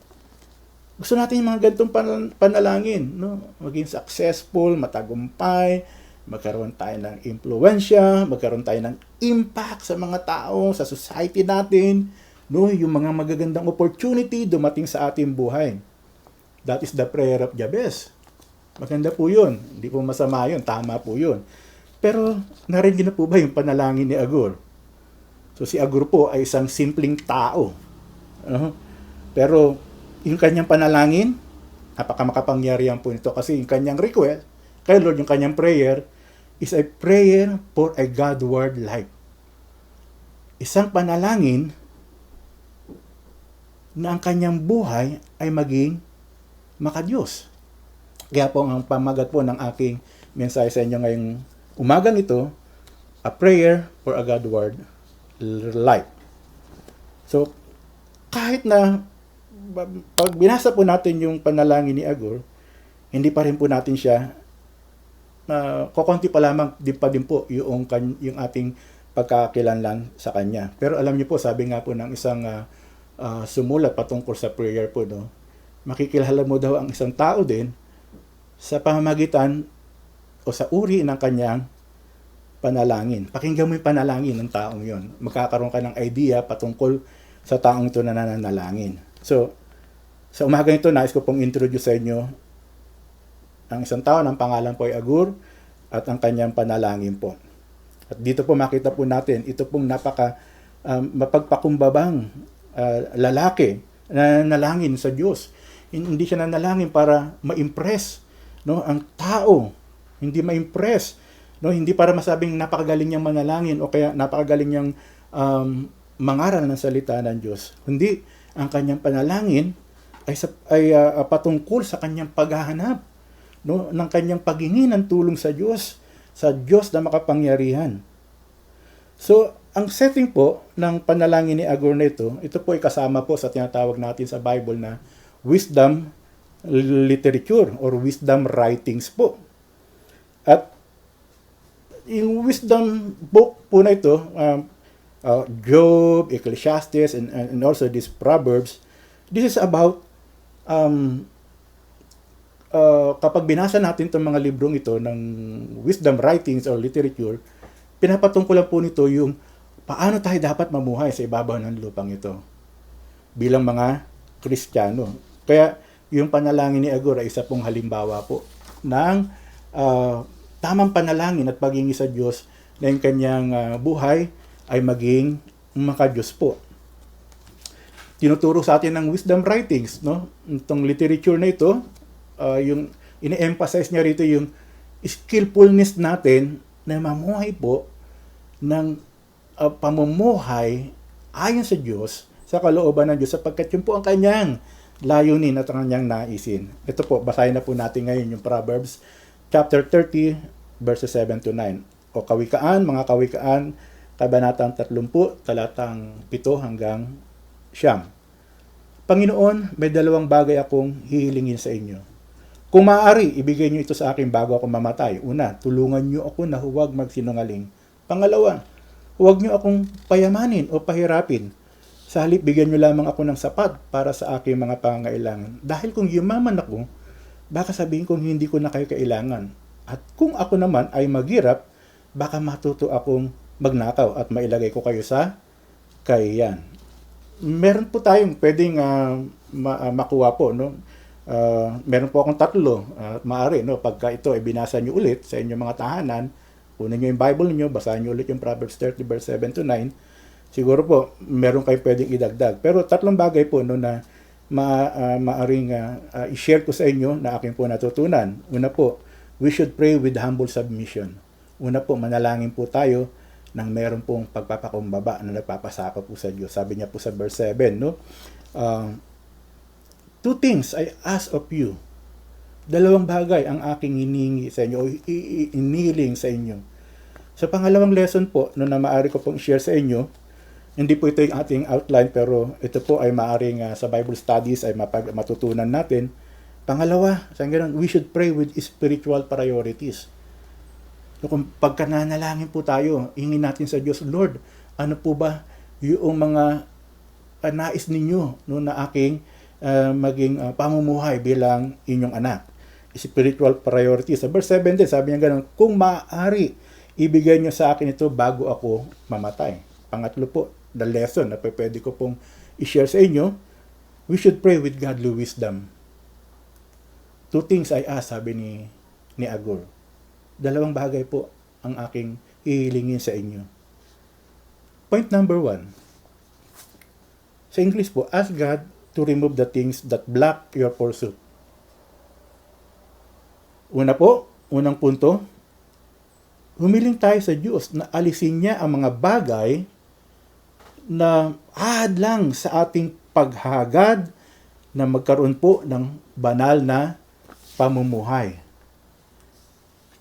Gusto natin yung mga ganitong panalangin, no? Maging successful, matagumpay, magkaroon tayo ng impluwensya, magkaroon tayo ng impact sa mga tao, sa society natin, no? Yung mga magagandang opportunity dumating sa ating buhay. That is the prayer of Jabez. Maganda po yun. Hindi po masama yun. Tama po yun. Pero narinig na po ba yung panalangin ni Agur? So si Agur po ay isang simpleng tao. Pero yung kanyang panalangin, napakamakapangyarihan po nito kasi yung kanyang request kay Lord, yung kanyang prayer is a prayer for a Godward life. Isang panalangin na ang kanyang buhay ay maging makadiyos. Kaya po ang pamagat po ng aking mensahe sa inyo ngayong umagang ito, a prayer for a Godward life. So, kahit na pag binasa po natin yung panalangin ni Agur, hindi pa rin po natin siya kokonti pa lamang din po yung ating pagkakilanlan sa kanya. Pero alam niyo po, sabi nga po ng isang sumulat patungkol sa prayer po, no, makikilala mo daw ang isang tao din sa pamamagitan o sa uri ng kanyang panalangin. Pakinggan mo yung panalangin ng taong yon. Magkakaroon ka ng idea patungkol sa taong ito na nananalangin. So, sa umaga ito, nais ko pong introduce sa inyo ang isang tao ng pangalan po ay Agur at ang kanyang panalangin po. At dito po makita po natin, ito pong mapagpakumbabang lalaki na nalangin sa Diyos. Hindi siya nanalangin para ma-impress, no, ang tao. Hindi ma-impress, no, hindi para masabing napakagaling niyang manalangin o kaya napakagaling niyang mangaral ng salita ng Diyos. Hindi, ang kanyang panalangin ay patungkol sa kanyang paghahanap, no, ng kanyang paghingi ng tulong sa Diyos na makapangyarihan. So, ang setting po ng panalangin ni Agur na ito po ay kasama po sa tinatawag natin sa Bible na wisdom literature or wisdom writings po. At yung wisdom book po na ito, Job, Ecclesiastes, and also these Proverbs, this is about kapag binasa natin itong mga librong ito ng wisdom writings or literature, pinapatungkulan po nito yung paano tayo dapat mamuhay sa ibabaw ng lupang ito bilang mga Kristiyano. Kaya yung panalangin ni Agur ay isa pong halimbawa po ng tamang panalangin at paghingi sa Diyos na yung kanyang buhay ay maging maka-Diyos po. Tinuturo sa atin ng wisdom writings, no? Itong literature na ito, yung ini-emphasize niya rito yung skillfulness natin na mamuhay po ng pamumuhay ayon sa Diyos, sa kalooban ng Diyos, sapagkat yun po ang kanyang layunin at ang kanyang naisin. Ito po, basahin na po natin ngayon yung Proverbs chapter 30, verses 7 to 9. O Kawikaan, mga Kawikaan, Kabanatang 30, talatang 7 hanggang 9. Panginoon, may dalawang bagay akong hihilingin sa inyo. Kung maaari, ibigay niyo ito sa akin bago ako mamatay. Una, tulungan niyo ako na huwag magsinungaling. Pangalawa, huwag niyo akong payamanin o pahirapin. Sa halip, bigyan niyo lamang ako ng sapat para sa aking mga pangangailangan. Dahil kung yumaman ako, baka sabihin kong hindi ko na kayo kailangan. At kung ako naman ay maghirap, baka matuto akong magnakaw at mailagay ko kayo sa kahiyan. Meron po tayong pwedeng makuha po, no? Meron po akong tatlo, maaari, no? Pagka ito ay binasa nyo ulit sa inyong mga tahanan, kunin nyo yung Bible niyo, basahin nyo ulit yung Proverbs 30 verse 7 to 9, siguro po meron kayo pwedeng idagdag. Pero tatlong bagay po, no, na maaring i-share ko sa inyo na aking po natutunan. Una po, we should pray with humble submission. Una po, manalangin po tayo nang meron pong pagpapakumbaba na nagpapasaka po sa Diyos. Sabi niya po sa verse 7, no? Two things I ask of you. Dalawang bagay ang aking hinihingi sa inyo o inihiling sa inyo. Sa pangalawang lesson po, no, na maaari ko pong share sa inyo, hindi po ito yung ating outline, pero ito po ay maaring sa Bible studies ay matutunan natin. Pangalawa, sa ganun, we should pray with spiritual priorities. So, kung pagka nanalangin po tayo, hingin natin sa Diyos, Lord, ano po ba yung mga nais ninyo, no, na aking maging pamumuhay bilang inyong anak? Spiritual priorities. Sa verse 7 din, sabi niya ganun, kung maaari, ibigay niyo sa akin ito bago ako mamatay. Pangatlo po, the lesson na pwede ko pong i-share sa inyo, we should pray with godly wisdom. Two things I ask, sabi ni Agur. Dalawang bagay po ang aking hihilingin sa inyo. Point number 1. Sa English po, ask God to remove the things that block your pursuit. Una po, unang punto, humiling tayo sa Diyos na alisin niya ang mga bagay na hadlang sa ating paghagad na magkaroon po ng banal na pamumuhay.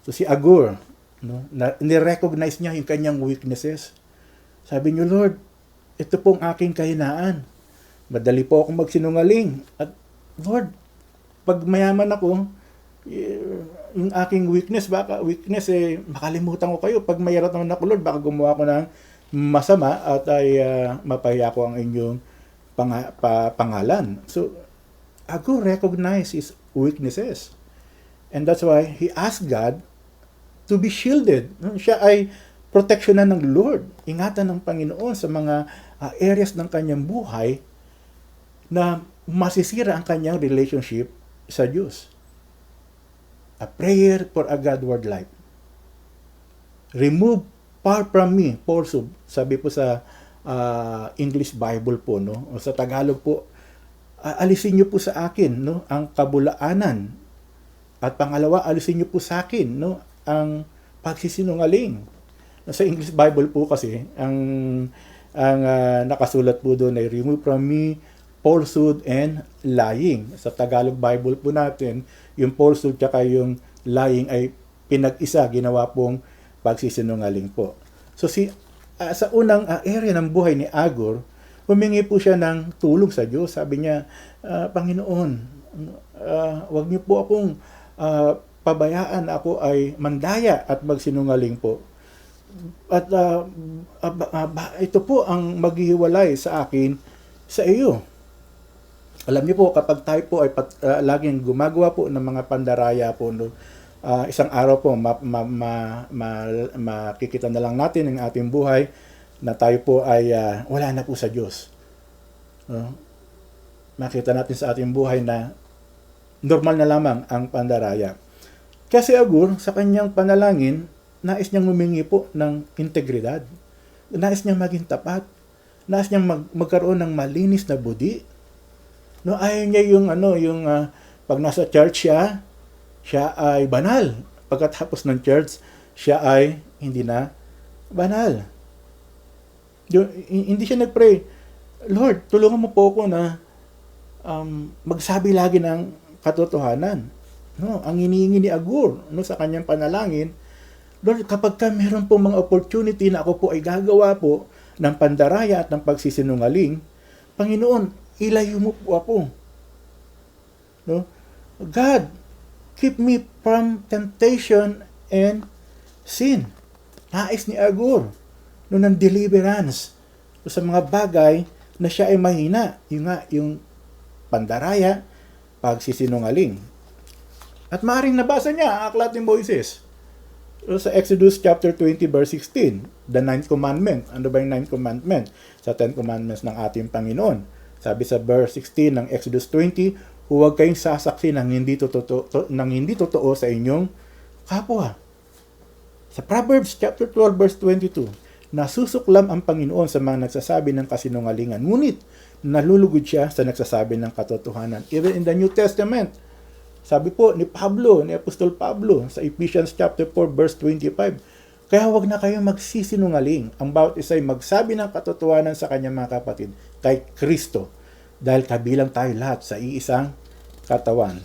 So si Agur, no, ni-recognize niya yung kanyang weaknesses. Sabi niyo, Lord, ito pong aking kahinaan. Madali po akong magsinungaling. At Lord, pag mayaman ako, yung aking weakness, makalimutan ko kayo. Pag mayroon naman ako, Lord, baka gumawa ko ng masama at ay mapahiya ko ang inyong pangalan. So, Agur recognized his weaknesses. And that's why he asked God to be shielded. Siya ay proteksyonan ng Lord. Ingatan ng Panginoon sa mga areas ng kanyang buhay na masisira ang kanyang relationship sa Diyos. A prayer for a Godward life. Remove far from me, falsehood. Sabi po sa English Bible po, no? O sa Tagalog po, alisin niyo po sa akin, no, ang kabulaanan. At pangalawa, alisin niyo po sa akin, no, ang pagsisinungaling. Sa English Bible po kasi, ang nakasulat po doon ay remove from me falsehood and lying. Sa Tagalog Bible po natin, yung falsehood tsaka yung lying ay pinag-isa, ginawa pong pagsisinungaling po. So sa unang area ng buhay ni Agur, humingi po siya ng tulong sa Diyos. Sabi niya, Panginoon, wag niyo po akong pabayaan ako ay mandaya at magsinungaling po. At ito po ang maghihiwalay sa akin sa iyo. Alam niyo po, kapag tayo po ay laging gumagawa po ng mga pandaraya po, no, isang araw po makikita na lang natin ang ating buhay na tayo po ay wala na po sa Diyos. No? Makita natin sa ating buhay na normal na lamang ang pandaraya. Kasi Agur, sa kanyang panalangin, nais niyang humingi po ng integridad. Nais niyang maging tapat. Nais niyang magkaroon ng malinis na budi. No, ayaw niya yung pag nasa church siya ay banal. Pagkatapos ng church, siya ay hindi na banal. Hindi siya nagpray, Lord, tulungan mo po ako na magsabi lagi ng katotohanan. No, ang hinihingi ni Agur sa kanyang panalangin, Lord, kapag meron po mga opportunity na ako po ay gagawa po ng pandaraya at ng pagsisinungaling, Panginoon, ilayo mo po ako. No? God, keep me from temptation and sin. Nais ni Agur ng deliverance sa mga bagay na siya ay mahina. Yung pandaraya, pagsisinungaling. At maaaring nabasa niya ang aklat ni Moises. Sa Exodus chapter 20 verse 16, the 9th commandment. Ano ba yung 9th commandment? Sa 10 commandments ng ating Panginoon. Sabi sa verse 16 ng Exodus 20, huwag kayong sasaksi ng hindi totoo sa inyong kapwa. Sa Proverbs chapter 12 verse 22, nasusuklam ang Panginoon sa mga nagsasabi ng kasinungalingan, ngunit nalulugod siya sa nagsasabi ng katotohanan. Even in the New Testament, sabi po ni Apostol Pablo sa Ephesians chapter 4 verse 25, kaya huwag na kayong magsisinungaling. Ang bawat isa ay magsabi ng katotohanan sa kanyang mga kapatid kay Kristo, dahil kabilang tayo lahat sa iisang katawan.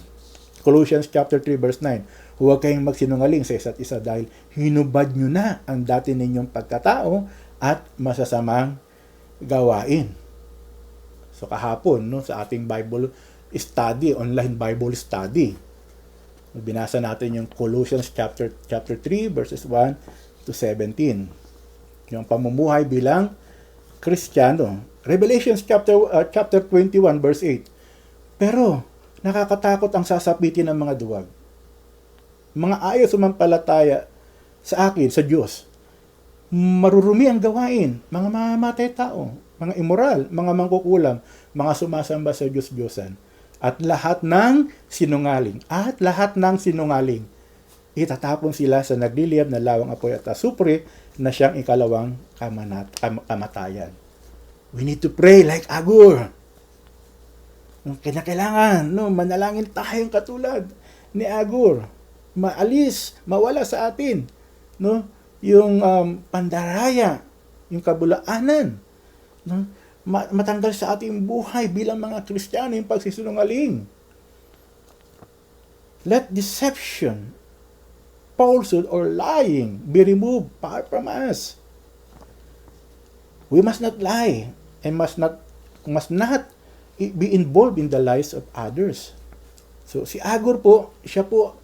Colossians chapter 3 verse 9, huwag kayong magsinungaling sa isa't isa dahil hinubad nyo na ang dati ninyong pagkatao at masasamang gawain. So kahapon sa ating Bible study, online Bible study, binasa natin yung Colossians chapter 3 verses 1 to 17. Yung pamumuhay bilang Kristiyano. Revelations chapter 21 verse 8. Pero nakakatakot ang sasapitin ng mga duwag. Mga ayaw sumampalataya sa akin, sa Diyos. Marurumi ang gawain, mga mamamatay tao, mga immoral, mga mangkukulam, mga sumasamba sa Diyos-Diyosan. At lahat ng sinungaling. Itatapon sila sa nagliliyab na lawang apoy at asupre na siyang ikalawang kamatayan. We need to pray like Agur. Kailangan, manalangin tayong katulad ni Agur. Mawala sa atin, yung pandaraya, yung kabulaanan, matanggal sa ating buhay bilang mga Kristiyano yung pagsisinungaling. Let deception, falsehood, or lying be removed far from us. We must not lie and must not be involved in the lives of others. So si Agur po, siya po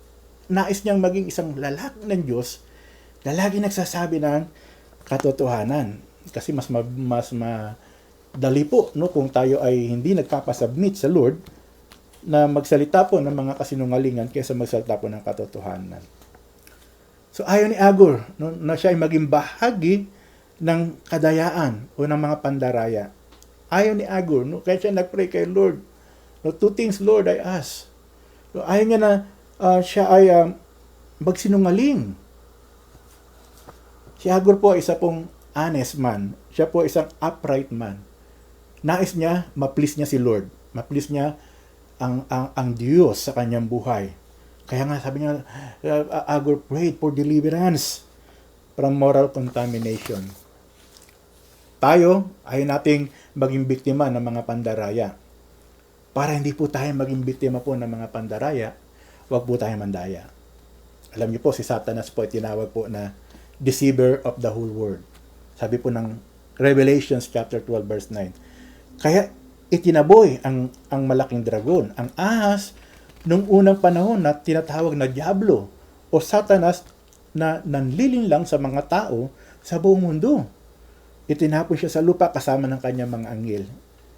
nais niyang maging isang lalaki ng Diyos na lagi nagsasabi ng katotohanan. Kasi mas dali po kung tayo ay hindi nagpapasubmit sa Lord na magsalita po ng mga kasinungalingan kaysa magsalita po ng katotohanan. So ayaw ni Agur na siya ay maging bahagi ng kadayaan o ng mga pandaraya. Ayaw ni Agur, kaya siya nagpray kay Lord. Two things, Lord, I ask. Ayaw niya na siya ay magsinungaling. Si Agur po ay isa pong honest man. Siya po isang upright man. Nais niya, ma-please niya si Lord. Ma-please niya ang Diyos sa kanyang buhay. Kaya nga sabi niya, Agur prayed for deliverance from moral contamination. Tayo ay nating maging biktima ng mga pandaraya. Para hindi po tayo maging biktima po ng mga pandaraya, huwag po tayo mandaya. Alam niyo po, si Satanas po ay tinawag po na deceiver of the whole world. Sabi po ng Revelations chapter 12 verse 9. Kaya itinaboy ang malaking dragon, ang ahas, nung unang panahon na tinatawag na Diablo o Satanas na nanlilinlang sa mga tao sa buong mundo. Itinapon siya sa lupa kasama ng kanyang mga anghel.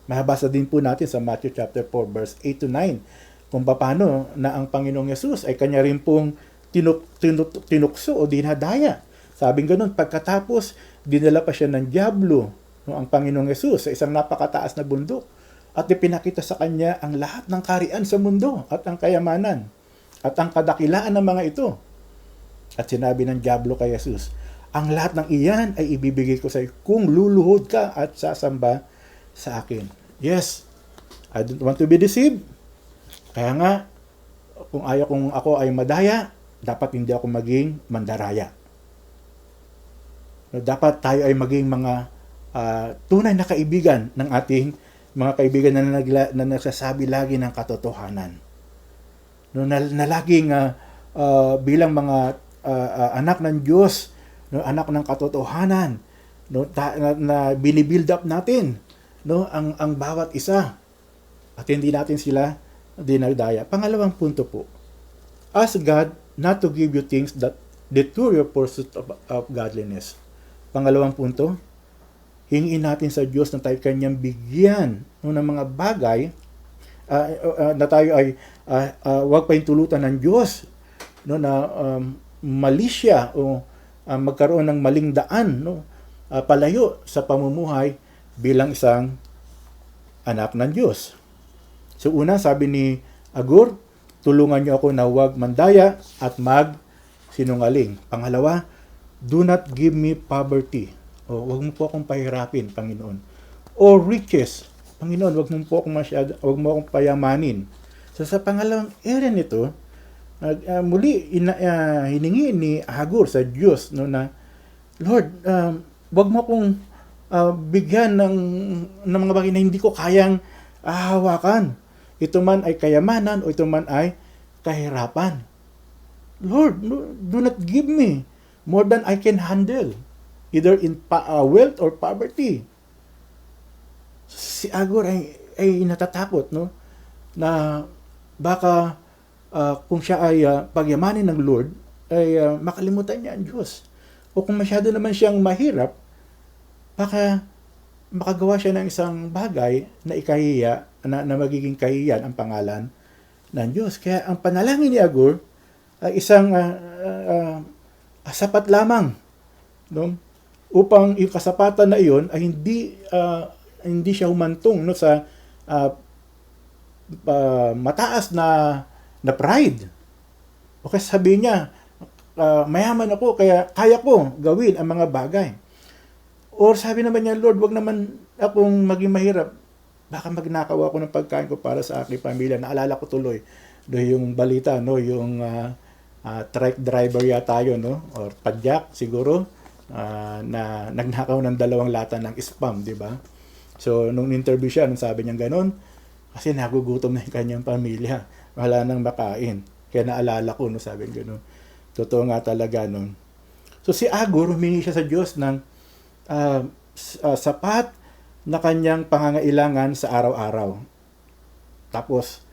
Mahabasa din po natin sa Matthew chapter 4 verse 8 to 9 kung paano na ang Panginoong Yesus ay kanya rin pong tinukso o dinadaya. Sabing ganun, pagkatapos, dinala pa siya ng diablo, no, ang Panginoong Yesus sa isang napakataas na bundok at ipinakita sa kanya ang lahat ng kaharian sa mundo at ang kayamanan at ang kadakilaan ng mga ito. At sinabi ng diablo kay Jesus, ang lahat ng iyan ay ibibigay ko sa iyo kung luluhod ka at sasamba sa akin. Yes, I don't want to be deceived. Kaya nga, kung ako ay madaya, dapat hindi ako maging mandaraya. Dapat tayo ay maging mga tunay na kaibigan ng ating mga kaibigan na nagsasabi lagi ng katotohanan. No, na laging bilang mga anak ng Diyos, no, anak ng katotohanan, no, na binibuild up natin, no, ang bawat isa at hindi natin sila dinadaya. Pangalawang punto po, ask God not to give you things that detour your pursuit of godliness. Pangalawang punto, hingin natin sa Diyos na tayo kanyang bigyan ng mga bagay na tayo ay huwag pahintulutan ng Diyos, no, na mali siya o magkaroon ng maling daan, no, palayo sa pamumuhay bilang isang anak ng Diyos. So una, sabi ni Agur, tulungan niyo ako na huwag mandaya at magsinungaling. Pangalawa, do not give me poverty. O huwag mo po akong pahirapin, Panginoon. Or riches. Panginoon, huwag mo akong payamanin. So sa pangalawang area nito, muli hiningi ni Agur sa Diyos, no, na Lord, huwag mo akong bigyan ng mga bagay na hindi ko kayang hawakan. Ito man ay kayamanan o ito man ay kahirapan. Lord, do not give me more than I can handle, either in wealth or poverty. Si Agur ay natatakot, no, na baka kung siya ay pagyamanin ng Lord, ay makalimutan niya ang Diyos. O kung masyado naman siyang mahirap, baka makagawa siya ng isang bagay na ikahiya, na magiging kahiyan ang pangalan ng Diyos. Kaya ang panalangin ni Agur ay isang sapat lamang, no, upang yung kasapatan na iyon ay hindi siya humantong, no, sa mataas na pride. O kasi sabi niya, mayaman ako, kaya kaya ko gawin ang mga bagay. Or sabi naman niya, Lord, wag naman akong maging mahirap. Baka magnakaw ako ng pagkain ko para sa aking pamilya. Naalala ko tuloy yung balita, no, yung truck driver yata yun, no, or padyak siguro, na nagnakaw ng 2 lata ng spam, di ba? So nung interview siya, nung sabi niya gano'n, kasi nagugutom na yung kanyang pamilya, wala nang makain. Kaya naalala ko, no, sabi niya gano'n. Totoo nga talaga nun. So si Agur, humingi siya sa Diyos ng sapat na kanyang pangangailangan sa araw-araw. Tapos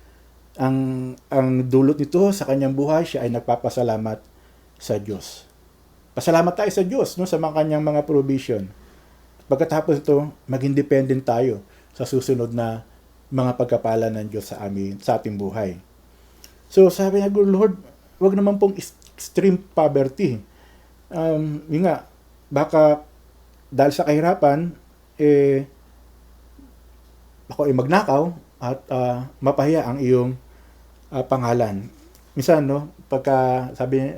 ang dulot nito sa kanyang buhay, siya ay nagpapasalamat sa Diyos. Pasalamat tayo sa Diyos, no, sa kanyang mga provision. Pagkatapos ito, maging dependent tayo sa susunod na mga pagkapala ng Diyos sa ating buhay. So sabi niya, Lord, wag naman pong extreme poverty. Yun nga, baka dahil sa kahirapan, ako ay magnakaw at mapahiya ang iyong pangalan. Minsan, no, pagka sabi,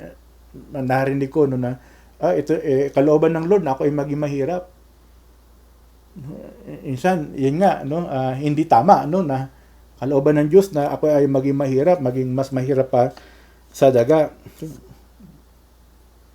narinig ko, no, na ito kalooban ng Lord na ako ay maging mahirap. Minsan, yun nga, no, hindi tama, no, na kalooban ng Diyos na ako ay maging mahirap, maging mas mahirap pa sa daga.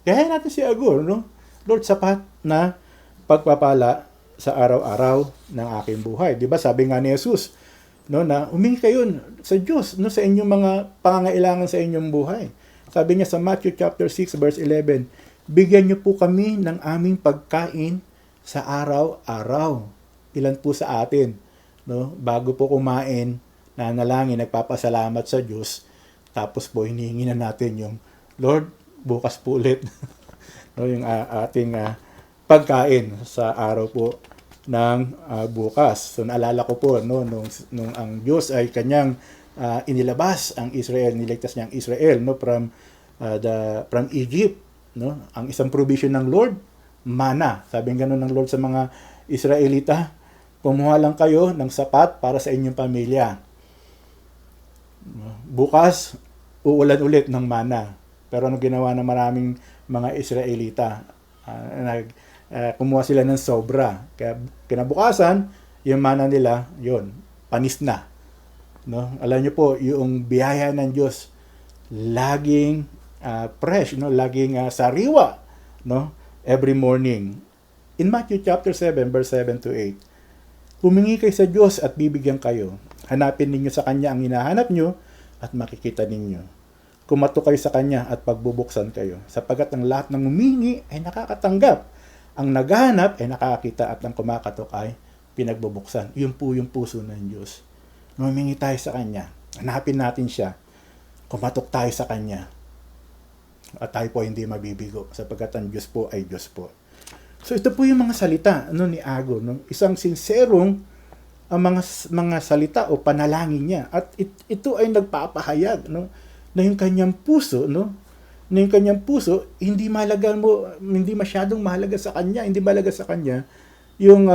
Kaya natin si Agur, no? Lord, sapat na pagpapala sa araw-araw ng aking buhay. 'Di ba? Sabi nga ni Jesus, no, na humingi kayo sa Diyos, no, sa inyong mga pangangailangan sa inyong buhay. Sabi niya sa Matthew chapter 6 verse 11, bigyan niyo po kami ng aming pagkain sa araw-araw. Ilan po sa atin, no, bago po kumain, nanalangin, nagpapasalamat sa Diyos, tapos po hinihingi na natin yung Lord, bukas po ulit. No, yung ating pagkain sa araw po ng bukas. So naalala ko po, no, nung ang Diyos ay kanyang inilabas ang Israel, niligtas niya ang Israel, no, from from Egypt, no? Ang isang provision ng Lord, mana. Sabi gano'n ng Lord sa mga Israelita, kumuha lang kayo ng sapat para sa inyong pamilya. Bukas, uulan ulit ng mana. Pero ano ginawa ng maraming mga Israelita? Kumuha sila ng sobra. Kaya kinabukasan, yung mana nila, yun, panis na. No? Alam niyo po, yung biyaya ng Diyos, laging fresh, no? Laging sariwa, no? Every morning. In Matthew chapter 7, verse 7 to 8, humingi kayo sa Diyos at bibigyan kayo. Hanapin ninyo sa Kanya ang hinahanap nyo at makikita ninyo. Kumato kayo sa Kanya at pagbubuksan kayo. Sapagat ang lahat ng humingi ay nakakatanggap. Ang naghahanap ay nakakakita at ang kumakatok ay pinagbubuksan. Yun po yung puso ng Diyos. Humingi tayo sa Kanya. Hanapin natin siya. Kumatok tayo sa Kanya. At tayo po hindi mabibigo sapagkat ang Diyos po ay Diyos po. So ito po yung mga salita ni Agor, no? Isang sinserong mga salita o panalangin niya. At ito ay nagpapahayag, no, na yung kanyang puso, no, na yung kanyang puso hindi masyadong mahalaga sa kanya, hindi mahalaga sa kanya yung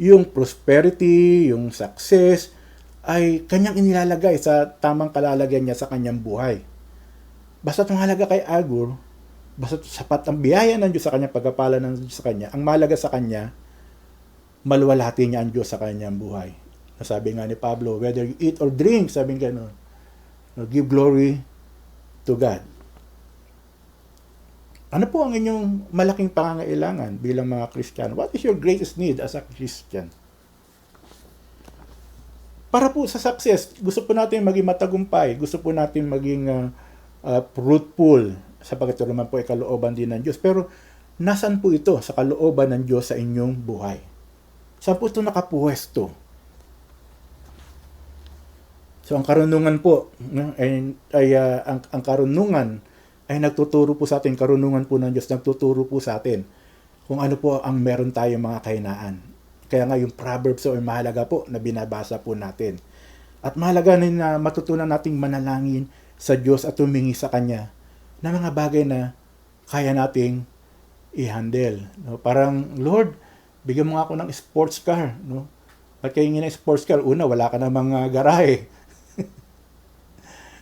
yung prosperity, yung success ay kanyang inilalagay sa tamang kalalagyan niya sa kanyang buhay. Basta mahalaga kay Agor, basta sapat ang biyaya ng Diyos sa kanya, pagpapala ng Diyos sa kanya, ang mahalaga sa kanya, maluwalhati niya ang Diyos sa kanyang buhay. Sabi nga ni Pablo, whether you eat or drink, sabi nga no, give glory to God. Ano po ang inyong malaking pangangailangan bilang mga Kristiyano? What is your greatest need as a Christian? Para po sa success, gusto po natin maging matagumpay, gusto po natin maging fruitful, sapagkat ito naman po ay kalooban din ng Diyos. Pero, nasan po ito sa kalooban ng Diyos sa inyong buhay? Saan po ito nakapuwesto? So, ang karunungan po, no, ang karunungan ay nagtuturo po sa atin, karunungan po ng Diyos, nagtuturo po sa atin kung ano po ang meron tayong mga kahinaan. Kaya nga yung Proverbs ay mahalaga po na binabasa po natin. At mahalaga na matutunan nating manalangin sa Diyos at humingi sa Kanya na mga bagay na kaya nating i-handle. No? Parang, Lord, bigyan mo nga ako ng sports car. No? At kayo ng sports car, una, wala ka namang garahe.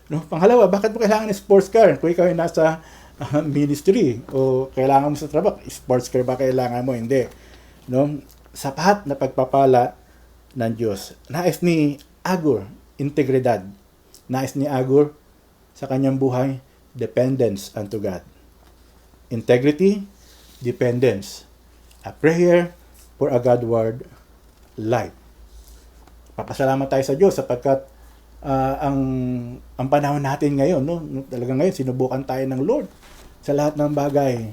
No? Pangalawa, bakit mo kailangan ng sports car? Kung ikaw ay nasa ministry o kailangan mo sa trabaho, sports car ba kailangan mo? Hindi. No? Sapat na pagpapala ng Diyos. Nais ni Agor, integridad. Nais ni Agor sa kanyang buhay, dependence unto God. Integrity, dependence. A prayer for a Godward life. Papasalamat tayo sa Diyos sapagkat ang panahon natin ngayon, no, talagang ngayon sinubukan tayo ng Lord sa lahat ng bagay.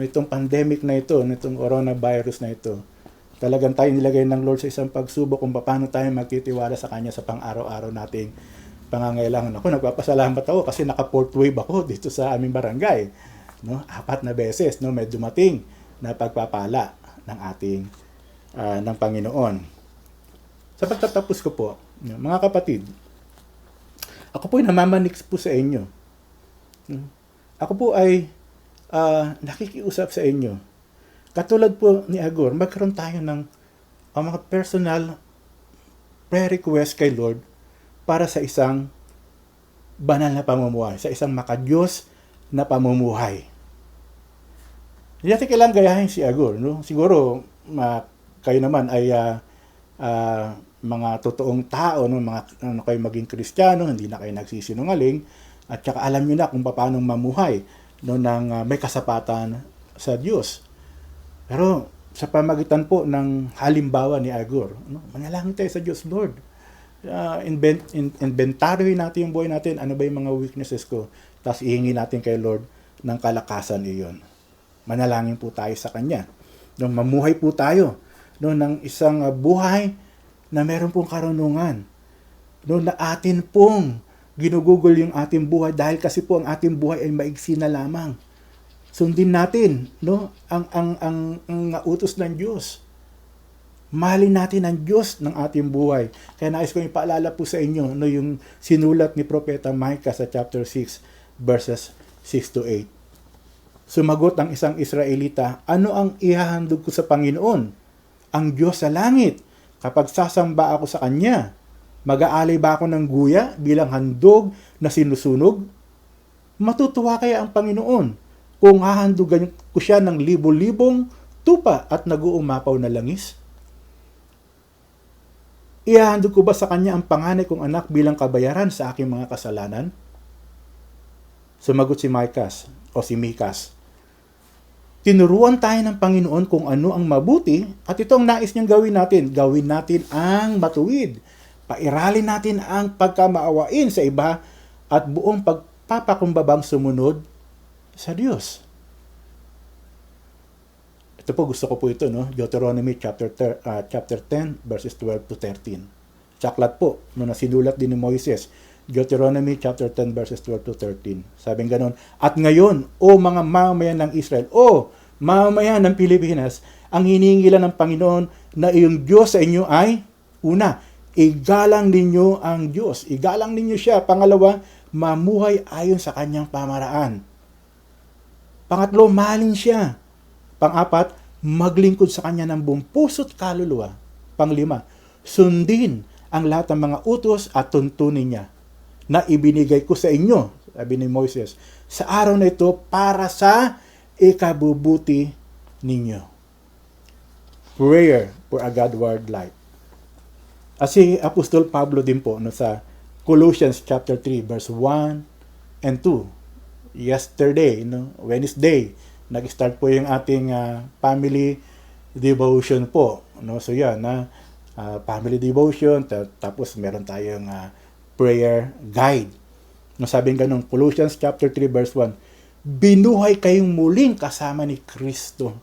Nitong pandemic na ito, nitong coronavirus na ito, talagang tayo nilagay ng Lord sa isang pagsubok kung paano tayo magtitiwala sa Kanya sa pang-araw-araw nating pangangailangan. Ako, nagpapasalamat ako kasi naka-fourth wave ako dito sa aming barangay. No? 4 na beses, no, may dumating na pagpapala ng ating ng Panginoon. Sa pagtatapos ko po, mga kapatid, ako po ay namamanix po sa inyo. Ako po ay nakikiusap sa inyo. Katulad po ni Agor, magkaroon tayo ng mga personal prayer request kay Lord para sa isang banal na pamumuhay, sa isang makadiyos na pamumuhay. Hindi natin kailangan gayahin si Agor. No? Siguro, kayo naman ay mga totoong tao, no? Kayo maging Kristiyano, hindi na kayo nagsisinungaling, at saka alam nyo na kung paano mamuhay, no, ng may kasapatan sa Diyos. Pero sa pamagitan po ng halimbawa ni Agor, no, manalangin tayo sa Diyos, Lord. Inventaryoin natin yung buhay natin, ano ba yung mga weaknesses ko, tapos ihingi natin kay Lord ng kalakasan iyon. Manalangin po tayo sa Kanya. No, mamuhay po tayo, no, ng isang buhay na meron pong karunungan. No, na atin pong ginugugol yung ating buhay dahil kasi po ang ating buhay ay maigsi na lamang. Sundin natin, no, ang utos ng Diyos. Mahalin natin ang Diyos ng ating buhay. Kaya nais kong ipaalala po sa inyo yung sinulat ni Propeta Micah sa chapter 6, verses 6 to 8. Sumagot ang isang Israelita, ano ang ihahandog ko sa Panginoon? Ang Diyos sa langit. Kapag sasamba ako sa Kanya, mag-aalay ba ako ng guya bilang handog na sinusunog? Matutuwa kaya ang Panginoon kung hahandugan ko siya ng libo-libong tupa at nag-uumapaw na langis? Ihahandog ko ba sa Kanya ang panganay kong anak bilang kabayaran sa aking mga kasalanan? Sumagot si Mikas. Tinuruan tayo ng Panginoon kung ano ang mabuti at ito ang nais niyang gawin natin. Gawin natin ang matuwid. Pairalin natin ang pagkamaawain sa iba at buong pagpapakumbabang sumunod sa Diyos. Ito po, gusto ko po ito, no? Deuteronomy chapter 10, verses 12 to 13. Saklat po, no, na sinulat din ni Moises. Deuteronomy chapter 10, verses 12 to 13. Sabing ganon, at ngayon, o mga mamamayan ng Israel, o mamamayan ng Pilipinas, ang hiningilan ng Panginoon na iyong Diyos sa inyo ay, una, igalang ninyo ang Diyos. Igalang ninyo siya. Pangalawa, mamuhay ayon sa kanyang pamaraan. Pangatlo, mahalin siya. Pang-apat, maglingkod sa kanya ng buong puso't kaluluwa. Panglima, sundin ang lahat ng mga utos at tuntunin niya na ibinigay ko sa inyo, sabi ni Moises, sa araw na ito para sa ikabubuti ninyo. Prayer for a God-word life. At si Apostol Pablo din po sa Colossians chapter 3 verse 1 and 2. Yesterday, Wednesday, nag-start po yung ating family devotion po. So yan, family devotion, tapos meron tayong prayer guide. Sabing ganun, Colossians chapter 3 verse 1, binuhay kayong muling kasama ni Kristo.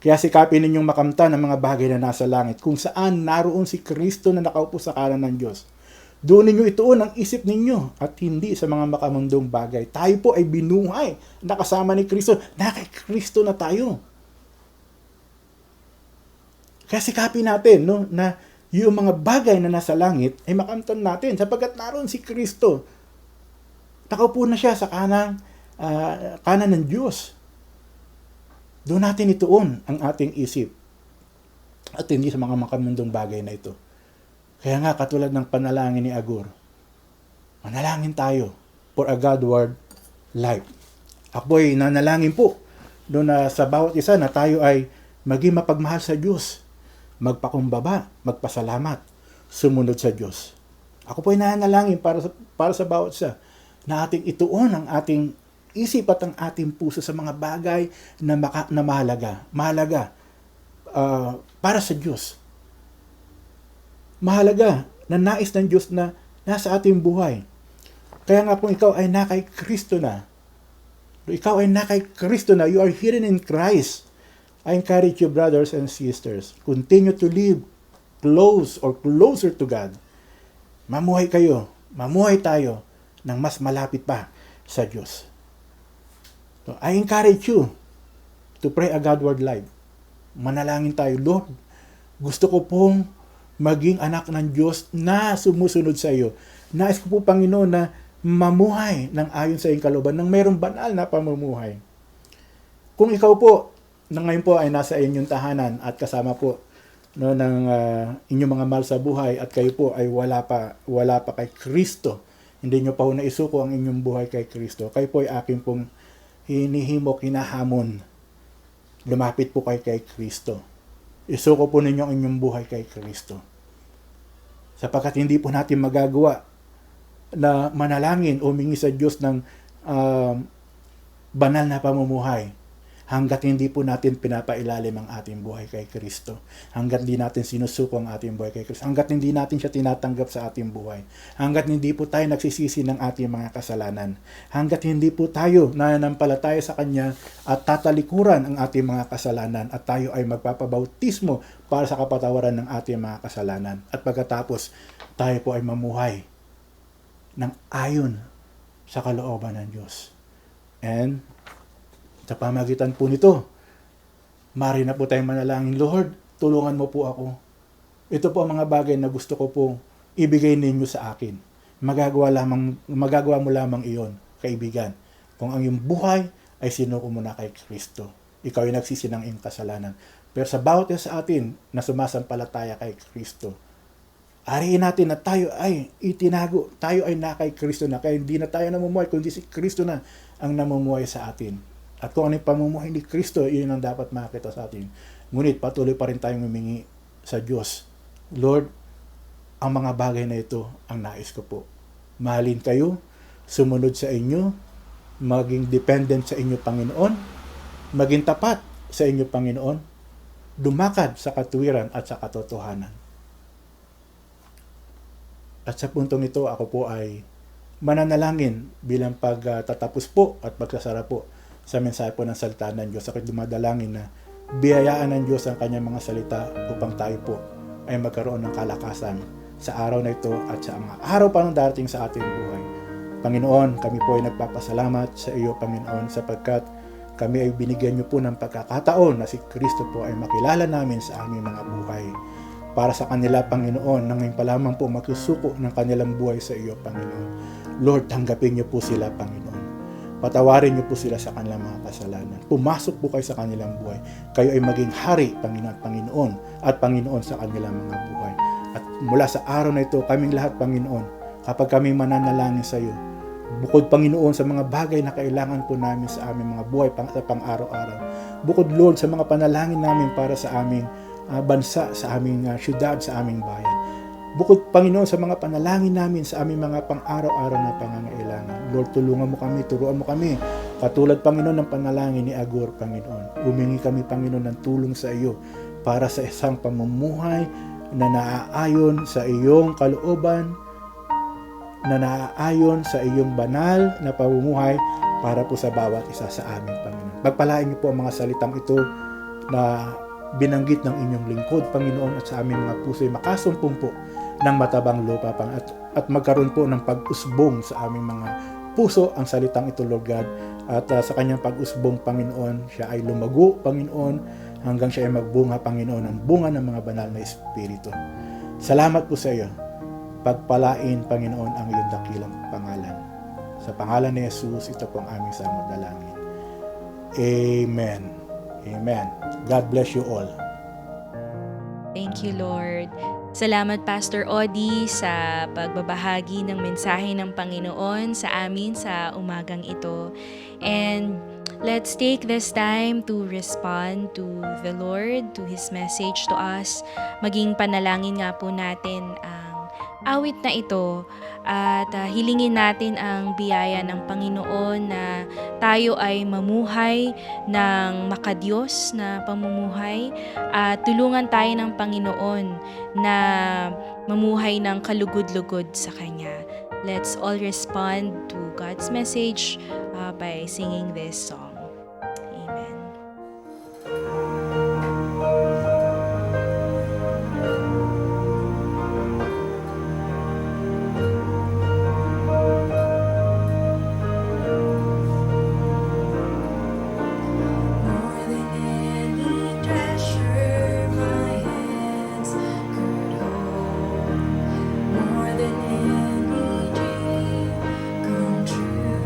Kaya sikapin ninyong makamtan ang mga bagay na nasa langit, kung saan naroon si Kristo na nakaupo sa kanan ng Diyos. Doon ninyo ituon ang isip ninyo at hindi sa mga makamundong bagay. Tayo po ay binuhay, nakasama ni Kristo. Kay Kristo na tayo. Kaya sikapin natin na yung mga bagay na nasa langit ay makamtan natin sapagkat naroon si Kristo. Nakaupo na siya sa kanan ng Diyos. Doon natin ituon ang ating isip at hindi sa mga makamundong bagay na ito. Kaya nga, katulad ng panalangin ni Agur, manalangin tayo for a God-word life. Ako ay nanalangin po doon na sa bawat isa na tayo ay maging mapagmahal sa Diyos, magpakumbaba, magpasalamat, sumunod sa Diyos. Ako po ay nanalangin para sa bawat isa na ating ituon ang ating isip at ang ating puso sa mga bagay na mahalaga. Mahalaga para sa Diyos. Mahalaga na nais ng Diyos na nasa ating buhay. Kaya nga kung ikaw ay nakay Kristo na, you are hidden in Christ. I encourage you, brothers and sisters, continue to live close or closer to God. Mamuhay tayo ng mas malapit pa sa Diyos. So, I encourage you to pray a God-word life. Manalangin tayo, Lord, gusto ko pong maging anak ng Diyos na sumusunod sa iyo. Nais ko po, Panginoon, na mamuhay ng ayon sa iyong kalooban, ng mayroong banal na pamumuhay. Kung ikaw po, na ngayon po ay nasa inyong tahanan at kasama po ng inyong mga mahal sa buhay at kayo po ay wala pa kay Kristo, hindi nyo pa naisuko ang inyong buhay kay Kristo, kayo po ay aking pong hinihimok, hinahamon, lumapit po kay Kristo. Isuko po ninyo ang inyong buhay kay Kristo. Sapagkat hindi po natin magagawa na manalangin o humingi sa Diyos ng banal na pamumuhay hanggat hindi po natin pinapailalim ang ating buhay kay Kristo. Hanggat hindi natin sinusuko ang ating buhay kay Kristo. Hanggat hindi natin siya tinatanggap sa ating buhay. Hanggat hindi po tayo nagsisisi ng ating mga kasalanan. Hanggat hindi po tayo nananampalataya sa Kanya at tatalikuran ang ating mga kasalanan at tayo ay magpapabautismo para sa kapatawaran ng ating mga kasalanan. At pagkatapos, tayo po ay mamuhay ng ayon sa kalooban ng Diyos. And sa pamagitan po nito, maaari na po tayong manalangin, Lord, tulungan mo po ako. Ito po ang mga bagay na gusto ko po ibigay ninyo sa akin. Magagawa mo lamang iyon, kaibigan. Kung ang iyong buhay ay sinuko mo na kay Kristo. Ikaw ay nagsisi ng iyong kasalanan. Pero sa bawat isa sa atin na sumasampalataya kay Kristo, ariin natin na tayo ay itinago. Tayo ay na kay Kristo na. Kaya hindi na tayo namumuhay, kundi si Kristo na ang namumuhay sa atin. At kung ano yung pamumuhay ni Kristo, yun ang dapat makita sa atin. Ngunit patuloy pa rin tayong humingi sa Diyos. Lord, ang mga bagay na ito ang nais ko po. Mahalin kayo, sumunod sa inyo, maging dependent sa inyo, Panginoon, maging tapat sa inyo, Panginoon, dumakad sa katuwiran at sa katotohanan. At sa puntong ito, ako po ay mananalangin bilang pagtatapos po at pagsasara po sa mensahe po ng salita ng Diyos. Ako'y dumadalangin na biyayaan ng Diyos ang kanyang mga salita upang tayo po ay magkaroon ng kalakasan sa araw na ito at sa mga araw pa ng darating sa ating buhay. Panginoon, kami po ay nagpapasalamat sa iyo, Panginoon, sapagkat kami ay binigyan niyo po ng pagkakataon na si Kristo po ay makilala namin sa aming mga buhay. Para sa kanila, Panginoon, nang ngayon pa lamang po magsusuko ng kanilang buhay sa iyo, Panginoon. Lord, tanggapin niyo po sila, Panginoon. Patawarin niyo po sila sa kanilang mga kasalanan. Pumasok po kayo sa kanilang buhay. Kayo ay maging hari, Panginoon at Panginoon sa kanilang mga buhay. At mula sa araw na ito, kaming lahat, Panginoon, kapag kami mananalangin sa iyo, bukod, Panginoon, sa mga bagay na kailangan po namin sa aming mga buhay sa pang-araw-araw. Bukod, Lord, sa mga panalangin namin para sa aming bansa, sa aming syudad, sa aming bayan. Bukod, Panginoon, sa mga panalangin namin sa aming mga pang-araw-araw na pangangailangan. Lord, tulungan mo kami, turuan mo kami. Katulad, Panginoon, ng panalangin ni Agur, Panginoon. Humingi kami, Panginoon, ng tulong sa iyo para sa isang pamumuhay na naaayon sa iyong kalooban, na naaayon sa iyong banal na pamumuhay para po sa bawat isa sa amin, Panginoon. Pagpalain niyo po ang mga salitang ito na binanggit ng inyong lingkod, Panginoon, at sa aming mga puso ay makasumpong po ng matabang lupa, at magkaroon po ng pag-usbong sa aming mga puso ang salitang ito, Lord God, at sa kanyang pag-usbong, Panginoon, siya ay lumago, Panginoon, hanggang siya ay magbunga, Panginoon, ang bunga ng mga banal na Espiritu. Salamat po sa iyo. Pagpalain, Panginoon, ang iyong dakilang pangalan. Sa pangalan ni Jesus, ito po ang aming samot dalangin. Amen. Amen. God bless you all. Thank you, Lord. Salamat, Pastor Odi, sa pagbabahagi ng mensahe ng Panginoon sa amin sa umagang ito. And let's take this time to respond to the Lord, to His message to us. Maging panalangin nga po natin ang awit na ito at hilingin natin ang biyaya ng Panginoon na tayo ay mamuhay ng makadiyos na pamumuhay at tulungan tayo ng Panginoon na mamuhay ng kalugod-lugod sa Kanya. Let's all respond to God's message by singing this song. Amen. More than any treasure my hands could hold, more than any dream come true.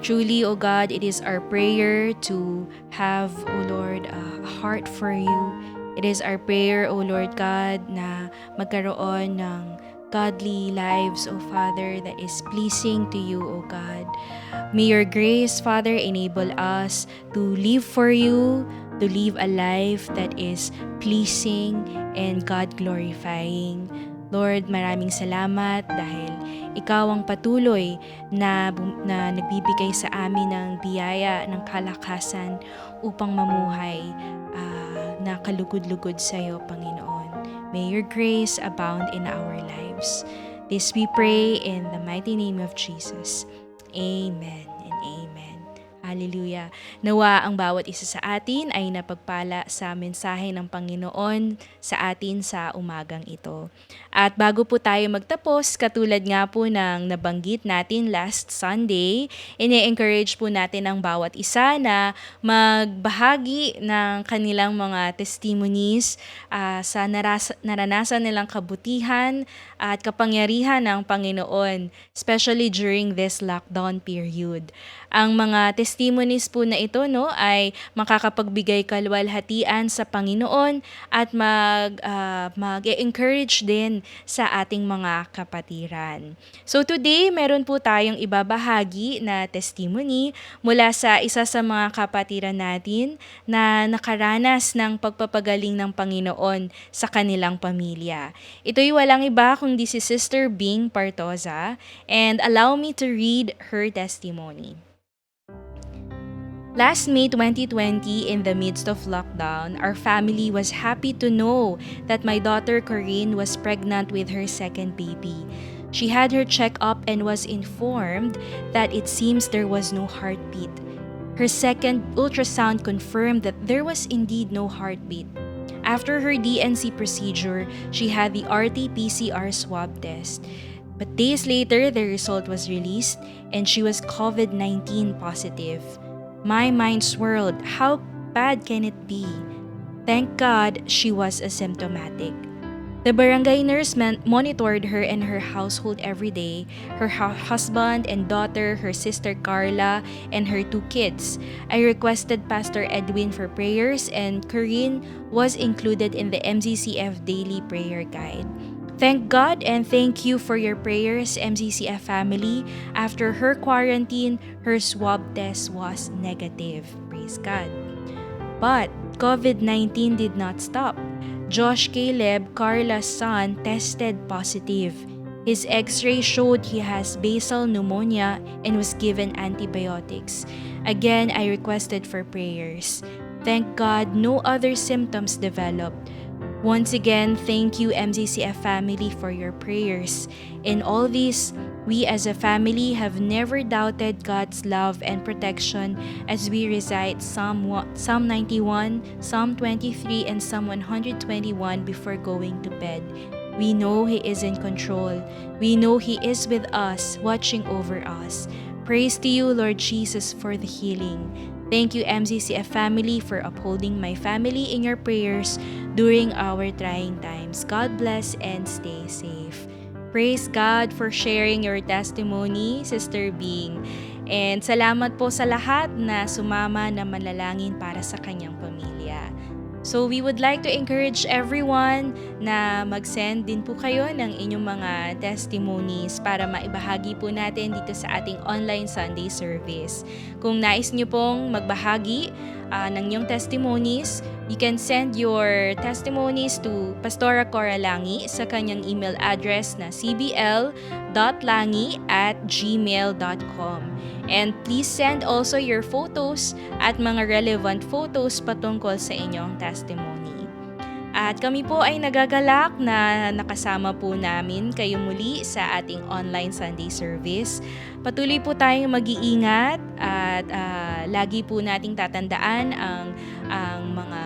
Truly, O God, it is our prayer to have, O Lord, a heart for you. It is our prayer, O Lord God, na magkaroon ng godly lives, O Father, that is pleasing to you, O God. May your grace, Father, enable us to live for you, to live a life that is pleasing and God-glorifying. Lord, maraming salamat dahil ikaw ang patuloy na nagbibigay sa amin ng biyaya, ng kalakasan upang mamuhay na kalugod-lugod sa iyo, Panginoon. May your grace abound in our lives. This we pray in the mighty name of Jesus. Amen and amen. Hallelujah. Nawa ang bawat isa sa atin ay napagpala sa mensahe ng Panginoon sa atin sa umagang ito. At bago po tayo magtapos, katulad nga po ng nabanggit natin last Sunday, ini-encourage po natin ang bawat isa na magbahagi ng kanilang mga testimonies sa naranasan nilang kabutihan at kapangyarihan ng Panginoon, especially during this lockdown period. Ang mga testimonies po na ito ay makakapagbigay kaluwalhatian sa Panginoon at mag-encourage din sa ating mga kapatiran. So today, meron po tayong ibabahagi na testimony mula sa isa sa mga kapatiran natin na nakaranas ng pagpapagaling ng Panginoon sa kanilang pamilya. Ito'y walang iba kundi si Sister Bing Partoza, and allow me to read her testimony. Last May 2020, in the midst of lockdown, our family was happy to know that my daughter Corinne was pregnant with her second baby. She had her check-up and was informed that it seems there was no heartbeat. Her second ultrasound confirmed that there was indeed no heartbeat. After her DNC procedure, she had the RT-PCR swab test. But days later, the result was released and she was COVID-19 positive. My mind swirled. How bad can it be? Thank God she was asymptomatic. The barangay nurse monitored her and her household every day, her husband and daughter, her sister Carla, and her 2 kids. I requested Pastor Edwin for prayers, and Corinne was included in the MZCF Daily Prayer Guide. Thank God and thank you for your prayers, MCCF family. After her quarantine, her swab test was negative. Praise God. But COVID-19 did not stop. Josh Caleb, Carla's son, tested positive. His x-ray showed he has basal pneumonia and was given antibiotics. Again, I requested for prayers. Thank God no other symptoms developed. Once again, thank you MZCF family for your prayers. In all this, we as a family have never doubted God's love and protection as we recite Psalm 91, Psalm 23, and Psalm 121 before going to bed. We know He is in control. We know He is with us, watching over us. Praise to you, Lord Jesus, for the healing. Thank you, MZCF family, for upholding my family in your prayers during our trying times. God bless and stay safe. Praise God for sharing your testimony, Sister Bing. And salamat po sa lahat na sumama na manlalangin para sa kanyang pamilya. So we would like to encourage everyone na mag-send din po kayo ng inyong mga testimonies para maibahagi po natin dito sa ating online Sunday service. Kung nais nyo pong magbahagi ng inyong testimonies, you can send your testimonies to Pastora Cora Langi sa kanyang email address na cbl.langi@gmail.com. And please send also your photos at mga relevant photos patungkol sa inyong testimony. At kami po ay nagagalak na nakasama po namin kayo muli sa ating online Sunday service. Patuloy po tayong mag-iingat at lagi po nating tatandaan ang mga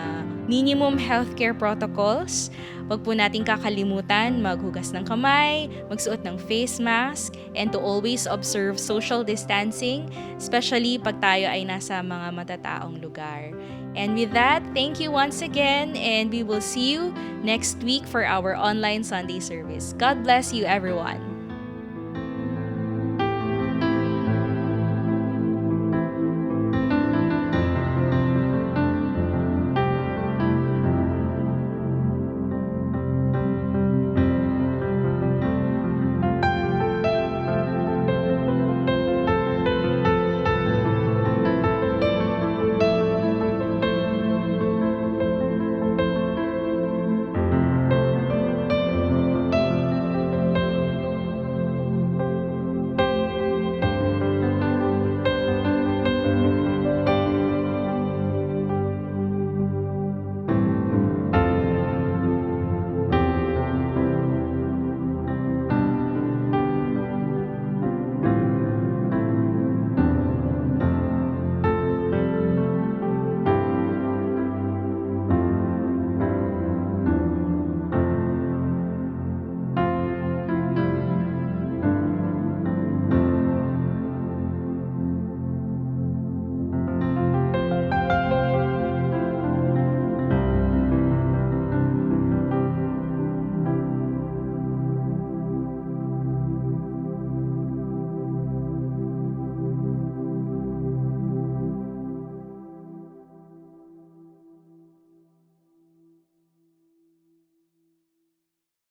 minimum healthcare protocols. Huwag po nating kakalimutan maghugas ng kamay, magsuot ng face mask, and to always observe social distancing, especially pag tayo ay nasa mga matataong lugar. And with that, thank you once again, and we will see you next week for our online Sunday service. God bless you, everyone.